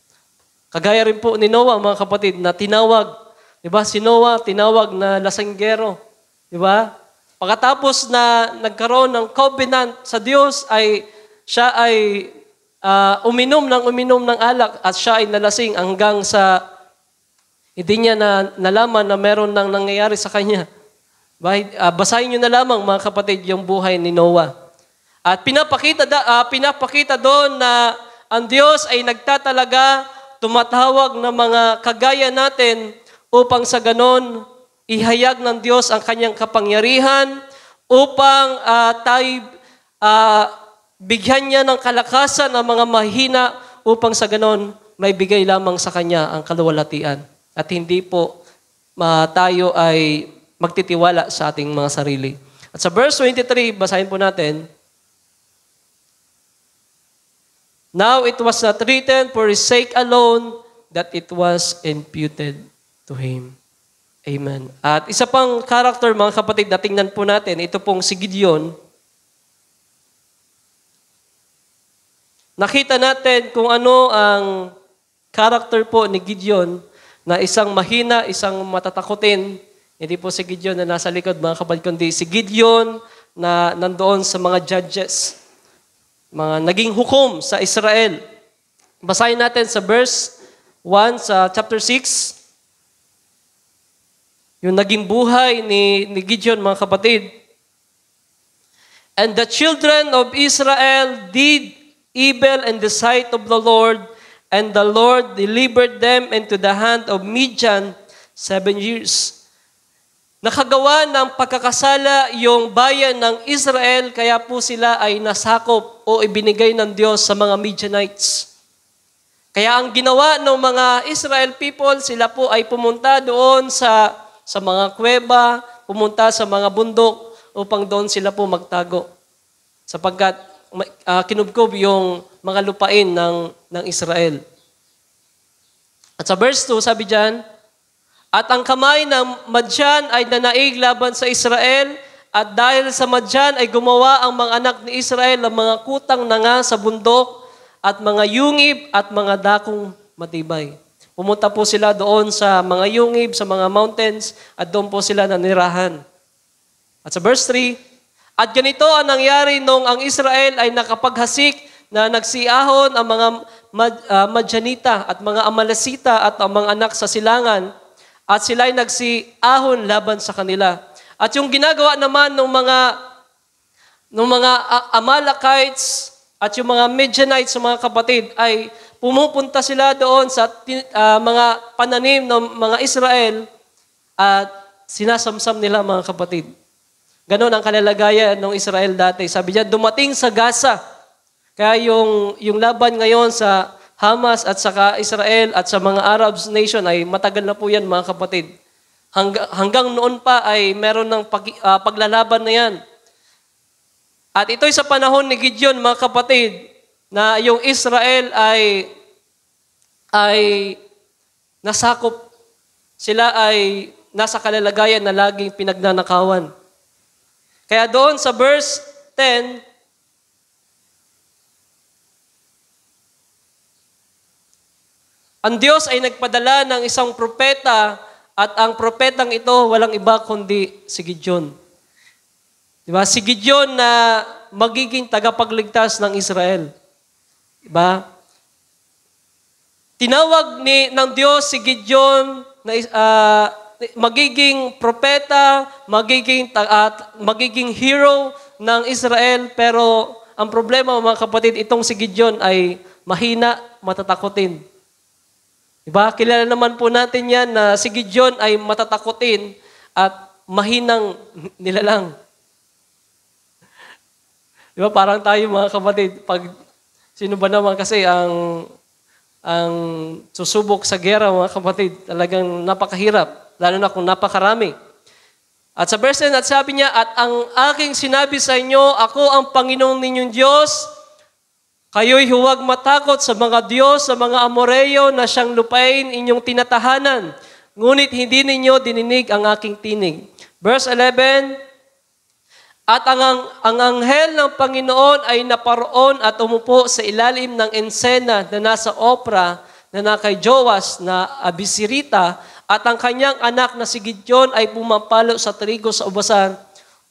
Kagaya rin po ni Noah, mga kapatid, na tinawag. Diba? Si Noah, tinawag na lasanggero. Diba? Pagkatapos na nagkaroon ng covenant sa Diyos, siya ay uminom ng alak at siya ay nalasing hanggang sa hindi niya nalaman na meron nang nangyayari sa kanya. Basahin niyo na lamang, mga kapatid, yung buhay ni Noah. At pinapakita doon na ang Diyos ay nagtatalaga, tumatawag ng mga kagaya natin upang sa ganon ihayag ng Diyos ang kanyang kapangyarihan upang tayo bigyan niya ng kalakasan ang mga mahina upang sa ganon may bigay lamang sa kanya ang kaluwalhatian. At hindi po tayo ay magtitiwala sa ating mga sarili. At sa verse 23, basahin po natin. Now it was not written for his sake alone that it was imputed to him. Amen. At isa pang character, mga kapatid, na tingnan po natin, ito pong si Gideon. Nakita natin kung ano ang character po ni Gideon na isang mahina, isang matatakutin. Hindi po si Gideon na nasa likod, mga kapatid, kundi si Gideon na nandoon sa mga judges, mga naging hukom sa Israel. Basahin natin sa verse 1 sa chapter 6. Yung naging buhay ni Gideon, mga kapatid. And the children of Israel did evil in the sight of the Lord, and the Lord delivered them into the hand of Midian 7 years. Nakagawa ng pagkakasala yung bayan ng Israel, kaya po sila ay nasakop o ibinigay ng Diyos sa mga Midianites. Kaya ang ginawa ng mga Israel people, sila po ay pumunta doon sa mga kuweba, pumunta sa mga bundok upang doon sila po magtago. Sapagkat kinubkob yung mga lupain ng Israel. At sa verse 2, sabi diyan, at ang kamay ng Madyan ay nanaig laban sa Israel, at dahil sa Madyan ay gumawa ang mga anak ni Israel ng mga kutang nanga sa bundok, at mga yungib at mga dakong matibay. Pumunta po sila doon sa mga yungib, sa mga mountains, at doon po sila nanirahan. At sa verse 3, at ganito ang nangyari nung ang Israel ay nakapaghasik na nagsiahon ang mga Madyanita at mga Amalasita at ang mga anak sa silangan, at sila ay nagsiahon laban sa kanila. At yung ginagawa naman ng mga Amalekites at yung mga Midianites, mga kapatid, ay pumupunta sila doon sa mga pananim ng mga Israel at sinasamsam nila, mga kapatid. Ganon ang kalalagayan ng Israel dati. Sabi niya, dumating sa Gaza. Kaya yung laban ngayon sa Hamas at saka Israel at sa mga Arab nation ay matagal na po yan, mga kapatid. Hanggang noon pa ay meron ng paglalaban na yan. At ito'y sa panahon ni Gideon, mga kapatid, na yung Israel ay nasakop. Sila ay nasa kalalagayan na laging pinagnanakawan. Kaya doon sa verse 10, ang Diyos ay nagpadala ng isang propeta, at ang propetang ito walang iba kundi si Gideon. Diba? Si Gideon na magiging tagapagligtas ng Israel. Diba? Tinawag ng Diyos si Gideon na magiging propeta, magiging hero ng Israel, pero ang problema, mga kapatid, itong si Gideon ay mahina, matatakotin. Diba? Kilala naman po natin yan na si Gideon ay matatakotin at mahinang nilalang. Diba? Parang tayo, mga kapatid, pag sino ba naman kasi ang susubok sa gera, mga kapatid, talagang napakahirap, lalo na kung napakarami. At sa verse 10, at sabi niya, at ang aking sinabi sa inyo, ako ang Panginoon ninyong Diyos, kayo'y huwag matakot sa mga Diyos, sa mga Amoreo na siyang lupain inyong tinatahanan, ngunit hindi ninyo dininig ang aking tinig. Verse 11, at ang anghel ng Panginoon ay naparoon at umupo sa ilalim ng ensena na nasa Opra na kay Joas na Abisirita, at ang kanyang anak na si Gideon ay pumapalo sa trigo sa ubasan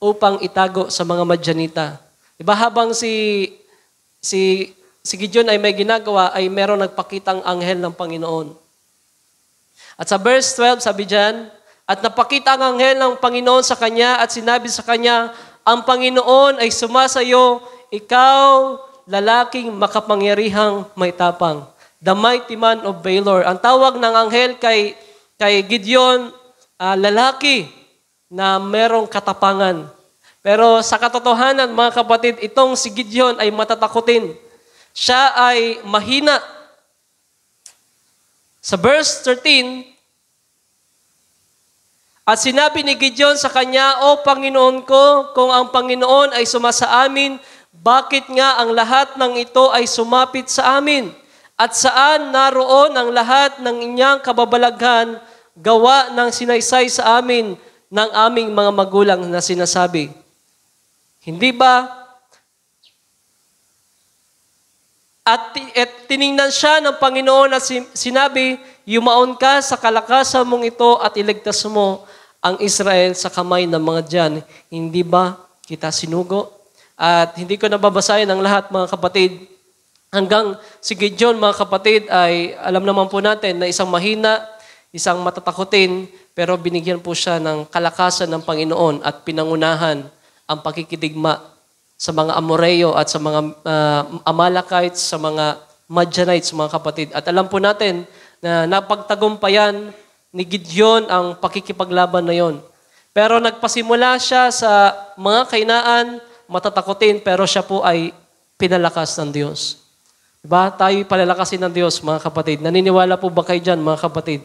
upang itago sa mga Madyanita. Diba, habang si Gideon ay may ginagawa, ay meron nagpakitang anghel ng Panginoon. At sa verse 12, sabi diyan, at napakita ang anghel ng Panginoon sa kanya at sinabi sa kanya, ang Panginoon ay sumasayo, ikaw, lalaking makapangyarihang may tapang. The mighty man of Valor. Ang tawag ng anghel kay Gideon, lalaki na merong katapangan. Pero sa katotohanan, mga kapatid, itong si Gideon ay matatakotin. Siya ay mahina. Sa verse 13, at sinabi ni Gideon sa kanya, O Panginoon ko, kung ang Panginoon ay sumasa amin, bakit nga ang lahat ng ito ay sumapit sa amin? At saan naroon ang lahat ng inyang kababalaghan gawa ng sinaysay sa amin ng aming mga magulang na sinasabi? Hindi ba? At tiningnan siya ng Panginoon at sinabi, yumaon ka sa kalakasan mong ito at iligtas mo ang Israel sa kamay ng mga diyan. Hindi ba kita sinugo? At hindi ko nababasahin ang lahat, mga kapatid. Hanggang si Gideon, mga kapatid, ay alam naman po natin na isang mahina, isang matatakutin, pero binigyan po siya ng kalakasan ng Panginoon at pinangunahan ang pakikidigma sa mga Amoreo at sa mga Amalekites, sa mga Madianites, mga kapatid. At alam po natin na napagtagumpayan ni Gideon ang pakikipaglaban na yon. Pero nagpasimula siya sa mga kainaan, matatakutin, pero siya po ay pinalakas ng Diyos. Diba? Tayo'y palalakasin ng Diyos, mga kapatid. Naniniwala po ba kayo dyan, mga kapatid?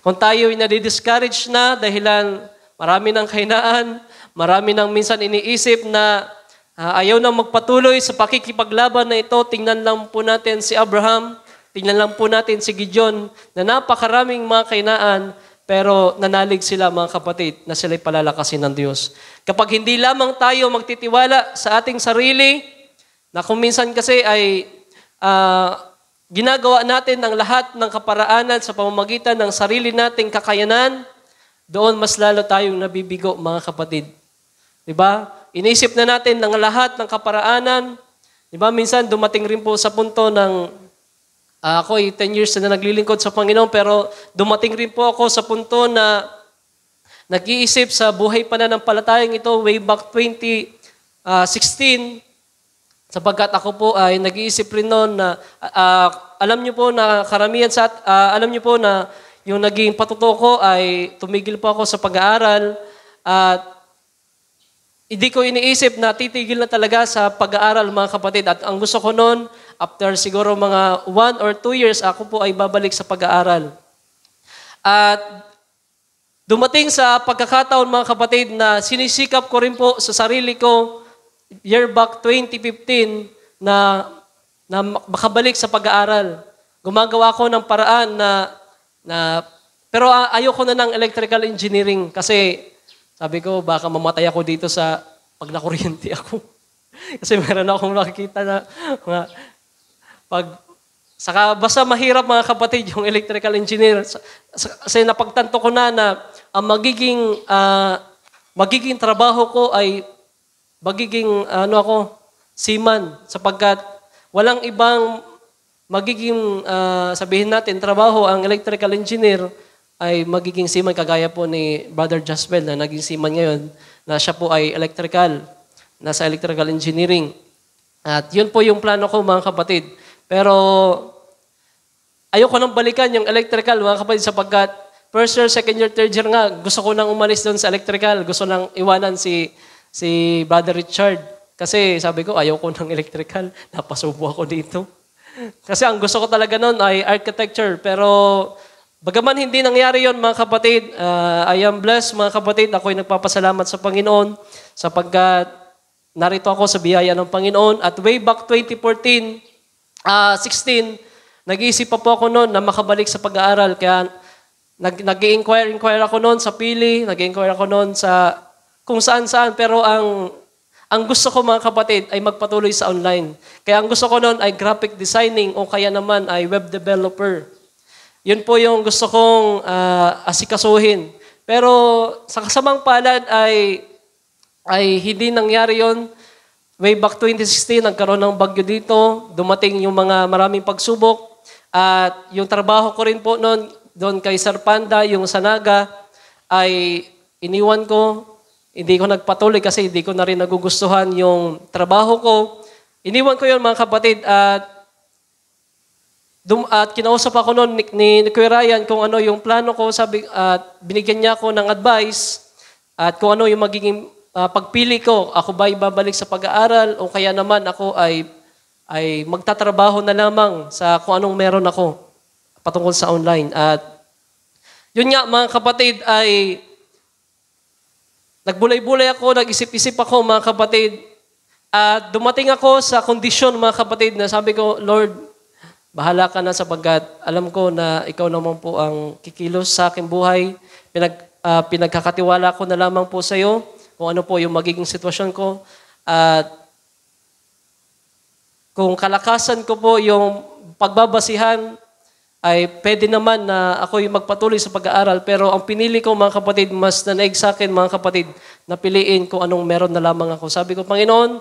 Kung tayo'y nadi-discourage na dahilan marami ng kainaan, marami ng minsan iniisip na ayaw na magpatuloy sa pakikipaglaban na ito, tingnan lang po natin si Abraham, tingnan lang po natin si Gideon, na napakaraming mga kainaan, pero nanalig sila, mga kapatid, na sila'y palalakasin ng Diyos. Kapag hindi lamang tayo magtitiwala sa ating sarili, na kung minsan kasi ay ginagawa natin ang lahat ng kaparaanan sa pamamagitan ng sarili nating kakayanan, doon mas lalo tayong nabibigo, mga kapatid. Diba? Inisip na natin ng lahat ng kaparaanan. Diba? Minsan dumating rin po sa punto ng ako 10 years na naglilingkod sa Panginoon, pero dumating rin po ako sa punto na nag-iisip sa buhay pananampalatayang ito way back 2016, sapagkat ako po ay nag-iisip rin noon na alam niyo po na karamihan alam niyo po na yung naging patuto ko ay tumigil po ako sa pag-aaral at hindi ko iniisip na titigil na talaga sa pag-aaral, mga kapatid. At ang gusto ko noon, after siguro mga 1 or 2 years, ako po ay babalik sa pag-aaral. At dumating sa pagkakataon, mga kapatid, na sinisikap ko rin po sa sarili ko, year back 2015, na makabalik sa pag-aaral. Gumagawa ko ng paraan pero ayoko na ng electrical engineering kasi sabi ko, baka mamatay ako dito pag nakuryente ako. Kasi meron akong nakikita na basta mahirap, mga kapatid, yung electrical engineer. Kasi napagtanto ko na ang magiging trabaho ko ay magiging seaman, sapagkat walang ibang magiging sabihin natin trabaho ang electrical engineer ay magiging seaman, kagaya po ni Brother Jasper na naging seaman ngayon, na siya po ay nasa electrical engineering. At yun po yung plano ko, mga kapatid. Pero ayoko nang balikan yung electrical, mga kapatid, sapagkat first year, second year, third year nga, gusto ko nang umalis doon sa electrical. Gusto nang iwanan si Brother Richard. Kasi sabi ko, ayoko ng electrical. Napasubo ako dito. Kasi ang gusto ko talaga noon ay architecture. Pero bagaman hindi nangyari yon, mga kapatid, I am blessed, mga kapatid. Ako'y nagpapasalamat sa Panginoon sapagkat narito ako sa biyaya ng Panginoon. At way back 2014, 16, nag-iisip pa po ako noon na makabalik sa pag-aaral. Kaya nag-inquire ako noon sa Pili, nag-inquire ako noon sa kung saan-saan. Pero ang gusto ko, mga kapatid, ay magpatuloy sa online. Kaya ang gusto ko noon ay graphic designing o kaya naman ay web developer. Yun po yung gusto kong asikasuhin. Pero sa kasamang palad ay hindi nangyari yon. Way back 2016, nagkaroon ng bagyo dito. Dumating yung mga maraming pagsubok. At yung trabaho ko rin po noon, doon kay Sir Panda, yung Sanaga, ay iniwan ko. Hindi ko nagpatuloy kasi hindi ko na rin nagugustuhan yung trabaho ko. Iniwan ko yun, mga kapatid. At kinausap ako noon ni Kuya Ryan kung ano yung plano ko. At binigyan niya ako ng advice at kung ano yung magiging pagpili ko. Ako ba babalik sa pag-aaral o kaya naman ako ay magtatrabaho na lamang sa kung anong meron ako patungkol sa online. At yun nga, mga kapatid, ay nagbulay-bulay ako, nag-isip-isip ako, mga kapatid. At dumating ako sa kondisyon, mga kapatid, na sabi ko, Lord, bahala ka na sapagkat alam ko na ikaw naman po ang kikilos sa aking buhay. Pinagkakatiwala ko na lamang po sa iyo kung ano po yung magiging sitwasyon ko. At kung kalakasan ko po yung pagbabasihan, ay pwede naman na ako yung magpatuloy sa pag-aaral. Pero ang pinili ko, mga kapatid, mas nanaig sa akin, mga kapatid, na piliin kung anong meron na lamang ako. Sabi ko, Panginoon,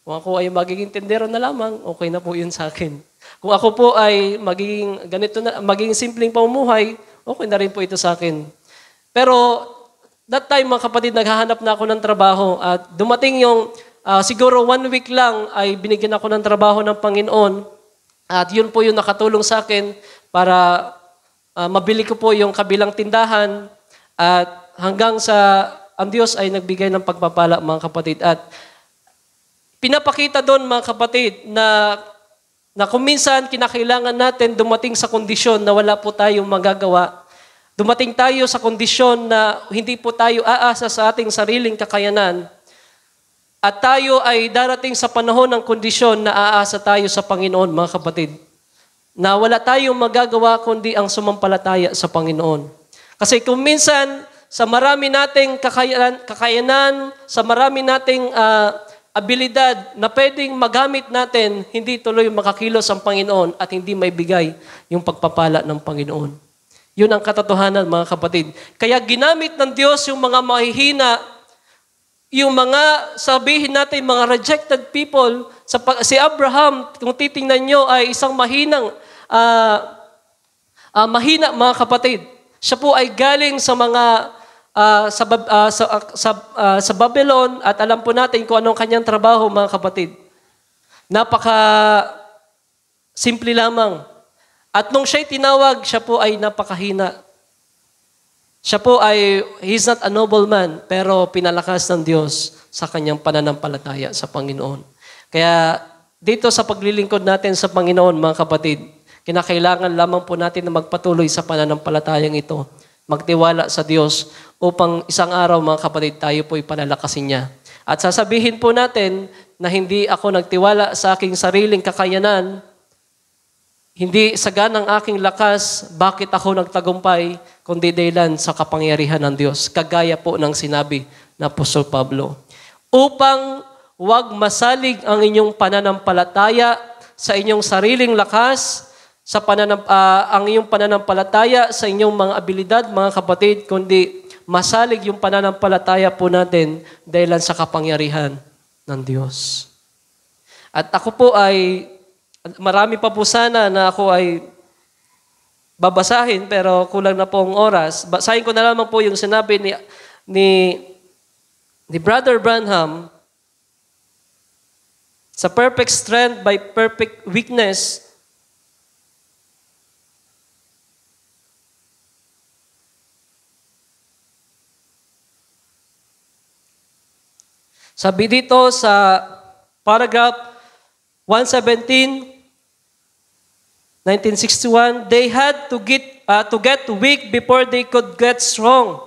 kung ako ay magiging tindero na lamang, okay na po yun sa akin. Kung ako po ay magiging ganito na, magiging simpleng pamumuhay, okay na rin po ito sa akin. Pero that time, mga kapatid, naghahanap na ako ng trabaho at dumating yung siguro 1 week lang ay binigyan ako ng trabaho ng Panginoon at yun po yung nakatulong sa akin para mabili ko po yung kabilang tindahan at hanggang sa ang Diyos ay nagbigay ng pagpapala, mga kapatid. At pinapakita doon, mga kapatid, na kung minsan kinakailangan natin dumating sa kondisyon na wala po tayong magagawa. Dumating tayo sa kondisyon na hindi po tayo aasa sa ating sariling kakayanan. At tayo ay darating sa panahon ng kondisyon na aasa tayo sa Panginoon, mga kapatid. Na wala tayong magagawa kundi ang sumampalataya sa Panginoon. Kasi kung minsan, sa marami nating kakayanan, sa marami nating abilidad na pwedeng magamit natin, hindi tuloy makakilos ang Panginoon at hindi may bigay yung pagpapala ng Panginoon. Yun ang katotohanan, mga kapatid. Kaya ginamit ng Diyos yung mga mahihina, yung mga, sabihin natin, mga rejected people. Si Abraham, kung titingnan nyo, ay isang mahina, mga kapatid. Siya po ay galing sa mga sa Babylon at alam po natin kung anong kanyang trabaho, mga kapatid. Napaka simple lamang. At nung siya'y tinawag, siya po ay napakahina. Siya po ay, he's not a noble man, pero pinalakas ng Diyos sa kanyang pananampalataya sa Panginoon. Kaya dito sa paglilingkod natin sa Panginoon, mga kapatid, kinakailangan lamang po natin na magpatuloy sa pananampalatayang ito. Magtiwala sa Diyos upang isang araw, mga kapatid, tayo po'y palalakasin niya. At sasabihin po natin na hindi ako nagtiwala sa aking sariling kakayanan, hindi saganang aking lakas, bakit ako nagtagumpay, kundi dahilan sa kapangyarihan ng Diyos. Kagaya po ng sinabi na Apostol Pablo. Upang huwag masalig ang inyong pananampalataya sa inyong sariling lakas, ang iyong pananampalataya sa inyong mga abilidad, mga kapatid, kundi masalig yung pananampalataya po natin dahilan sa kapangyarihan ng Diyos. At ako po ay, marami pa po sana na ako ay babasahin, pero kulang na po ang oras. Basahin ko na lamang po yung sinabi ni Brother Branham, sa perfect strength by perfect weakness. Sabi dito sa paragraph 117, 1961, they had to get weak before they could get strong.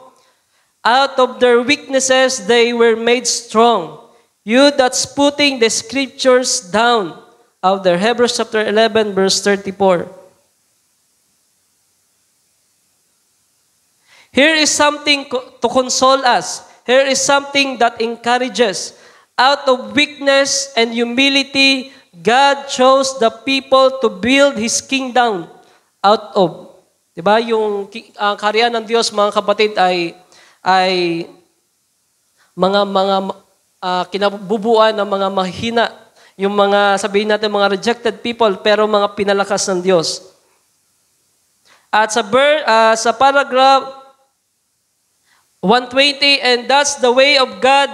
Out of their weaknesses, they were made strong. You that's putting the scriptures down. Out there, Hebrews chapter 11, verse 34. Here is something to console us. Here is something that encourages. Out of weakness and humility, God chose the people to build His kingdom out of. Diba? Yung kaharian ng Diyos, mga kapatid, ay mga kinabubuan ng mga mahina. Yung mga, sabihin natin, mga rejected people, pero mga pinalakas ng Diyos. At sa paragraph 120, and that's the way of God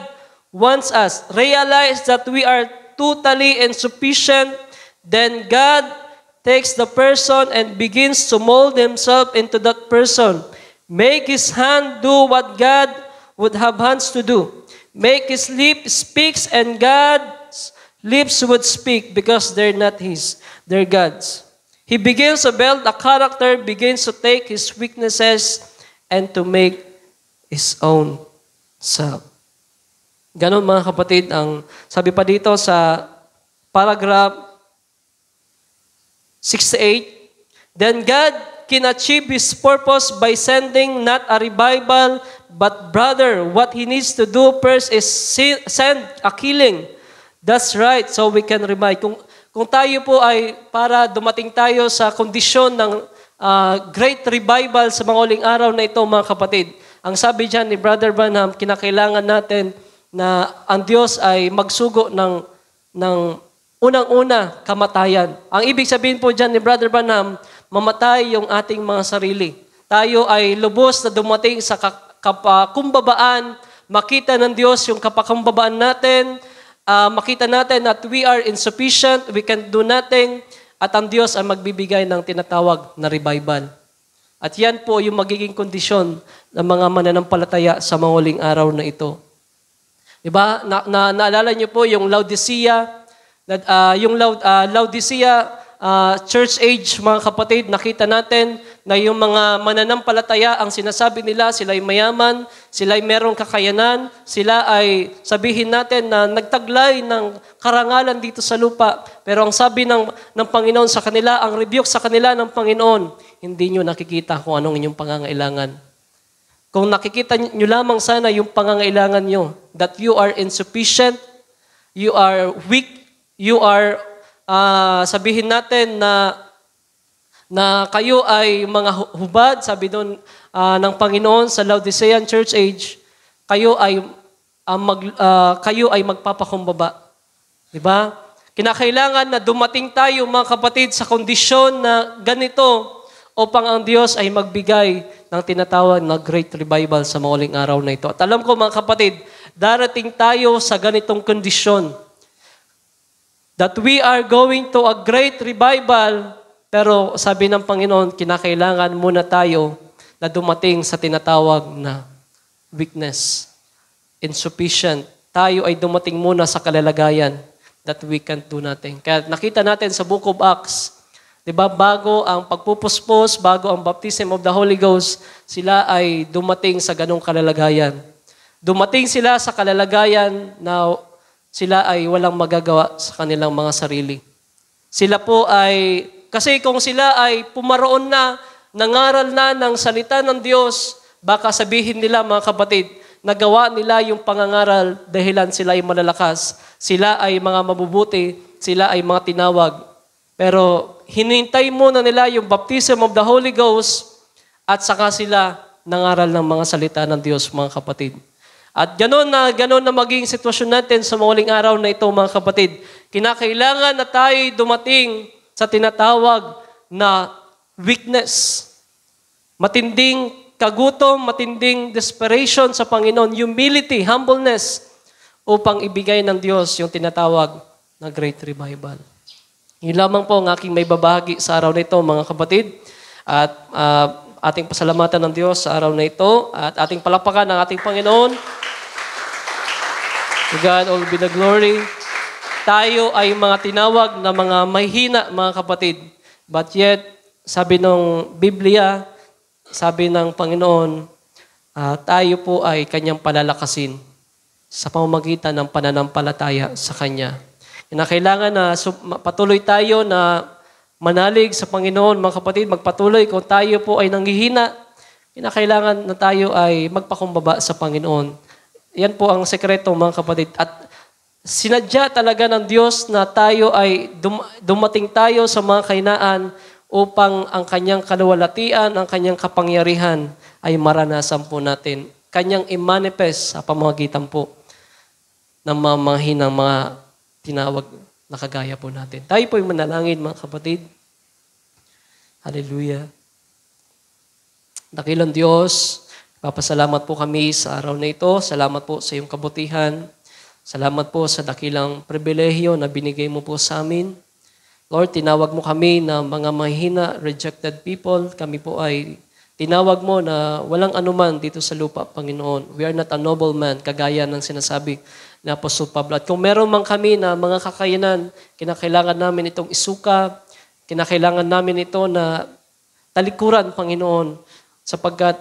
wants us. Realize that we are totally insufficient. Then God takes the person and begins to mold Himself into that person. Make His hand do what God would have hands to do. Make His lip speaks and God's lips would speak because they're not His, they're God's. He begins to build a character, begins to take His weaknesses and to make His own self. Ganon mga kapatid, ang sabi pa dito sa paragraph 68, then God can achieve His purpose by sending not a revival, but brother, what He needs to do first is send a killing. That's right, so we can revive. Kung tayo po ay para dumating tayo sa kondisyon ng great revival sa mga uling araw na ito, mga kapatid, ang sabi dyan ni Brother Branham, kinakailangan natin na ang Diyos ay magsugo ng unang-una kamatayan. Ang ibig sabihin po dyan ni Brother Branham, mamatay yung ating mga sarili. Tayo ay lubos na dumating sa kapakumbabaan, makita ng Diyos yung kapakumbabaan natin, makita natin that we are insufficient, we can do nothing, at ang Diyos ay magbibigay ng tinatawag na revival. At yan po yung magiging kondisyon ng mga mananampalataya sa mga huling araw na ito. Diba? Naalala niyo po yung Laodicea, Laodicea church age, mga kapatid, nakita natin na yung mga mananampalataya, ang sinasabi nila, sila ay mayaman, sila ay merong kakayanan, sila ay sabihin natin na nagtaglay ng karangalan dito sa lupa. Pero ang sabi ng Panginoon sa kanila, ang rebuke sa kanila ng Panginoon, hindi nyo nakikita kung anong inyong pangangailangan. Kung nakikita nyo lamang sana yung pangangailangan nyo, that you are insufficient, you are weak, you are sabihin natin na kayo ay mga hubad, sabi doon ng Panginoon sa Laodicean Church Age, kayo ay magpapakumbaba. Di ba? Kinakailangan na dumating tayo, mga kapatid, sa kondisyon na ganito upang ang Diyos ay magbigay ng tinatawag na great revival sa mga uling araw na ito. At alam ko, mga kapatid, darating tayo sa ganitong kondisyon that we are going to a great revival, pero sabi ng Panginoon, kinakailangan muna tayo na dumating sa tinatawag na weakness, insufficient. Tayo ay dumating muna sa kalalagayan that we can't do nothing. Kaya nakita natin sa Book of Acts, di ba, bago ang pagpupuspos, bago ang baptism of the Holy Ghost, sila ay dumating sa ganong kalalagayan. Dumating sila sa kalalagayan na sila ay walang magagawa sa kanilang mga sarili. Sila po ay, kasi kung sila ay pumaroon na, nangaral na ng salita ng Diyos, baka sabihin nila, mga kapatid, nagawa nila yung pangangaral dahilan sila ay malalakas, sila ay mga mabubuti, sila ay mga tinawag. Pero hinintay muna nila yung baptism of the Holy Ghost at saka sila nangaral ng mga salita ng Diyos, mga kapatid. At gano'n na maging sitwasyon natin sa mauling araw na ito, mga kapatid. Kinakailangan na tayo dumating sa tinatawag na weakness. Matinding kagutom, matinding desperation sa Panginoon, humility, humbleness, upang ibigay ng Diyos yung tinatawag na great revival. Yun lamang po ang aking may babahagi sa araw na ito, mga kapatid. At ating pasalamatan ng Diyos sa araw na ito at ating palakpakan ng ating Panginoon. To God all be the glory. Tayo ay mga tinawag na mga mahihina, mga kapatid. But yet, sabi ng Biblia, sabi ng Panginoon, tayo po ay Kanyang palalakasin sa pamamagitan ng pananampalataya sa Kanya. Kailangan na patuloy tayo na manalig sa Panginoon, mga kapatid, magpatuloy. Kung tayo po ay nanghihina, kinakailangan na tayo ay magpakumbaba sa Panginoon. Yan po ang sekreto, mga kapatid. At sinadya talaga ng Diyos na tayo ay dumating tayo sa mga kahinaan upang ang Kanyang kaluwalhatian, ang Kanyang kapangyarihan ay maranasan po natin. Kanyang i-manifest sa pamamagitan po ng mga mahinang mga tinawag na kagaya po natin. Tayo po yung manalangin, mga kapatid. Hallelujah. Dakilang Diyos, papasalamat po kami sa araw na ito. Salamat po sa iyong kabutihan. Salamat po sa dakilang pribilehiyo na binigay mo po sa amin. Lord, tinawag mo kami na mga mahina, rejected people. Kami po ay tinawag mo na walang anuman dito sa lupa, Panginoon. We are not a noble man, kagaya ng sinasabi ni Apostol Pablo. At kung meron man kami na mga kakayanan, kinakailangan namin itong isuka, kinakailangan namin ito na talikuran, Panginoon, sapagkat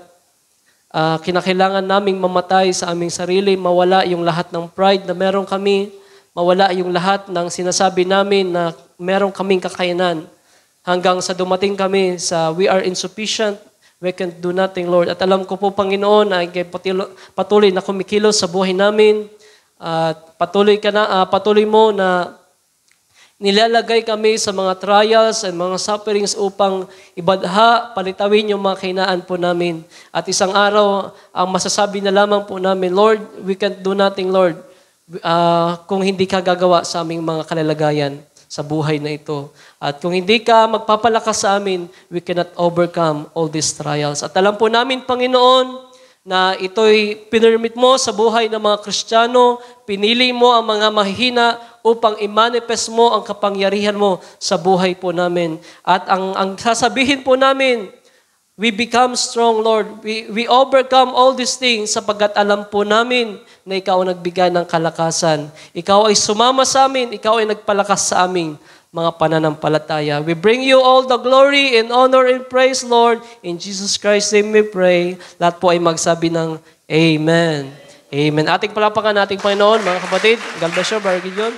kinakailangan naming mamatay sa aming sarili, mawala yung lahat ng pride na meron kami, mawala yung lahat ng sinasabi namin na meron kaming kakayanan. Hanggang sa dumating kami sa we are insufficient, we can do nothing, Lord. At alam ko po, Panginoon, ay patuloy na kumikilos sa buhay namin. At patuloy mo na nilalagay kami sa mga trials and mga sufferings upang ibadha, palitawin yung mga kahinaan po namin. At isang araw, ang masasabi na lamang po namin, Lord, we can't do nothing, Lord, kung hindi ka gagawa sa aming mga kalalagayan sa buhay na ito. At kung hindi ka magpapalakas sa amin, we cannot overcome all these trials. At alam po namin, Panginoon, na ito'y pinirmit mo sa buhay ng mga Kristiyano, pinili mo ang mga mahihina upang i-manifest mo ang kapangyarihan mo sa buhay po namin. At ang sasabihin po namin, we become strong, Lord. We overcome all these things sapagkat alam po namin na ikaw ang nagbigay ng kalakasan. Ikaw ay sumama sa amin, ikaw ay nagpalakas sa aming mga pananampalataya. We bring you all the glory and honor and praise, Lord. In Jesus Christ's name we pray. Lahat po ay magsabi ng Amen. Amen. Ating palapakan nating Panginoon, mga kapatid. God bless you, Brother Gideon.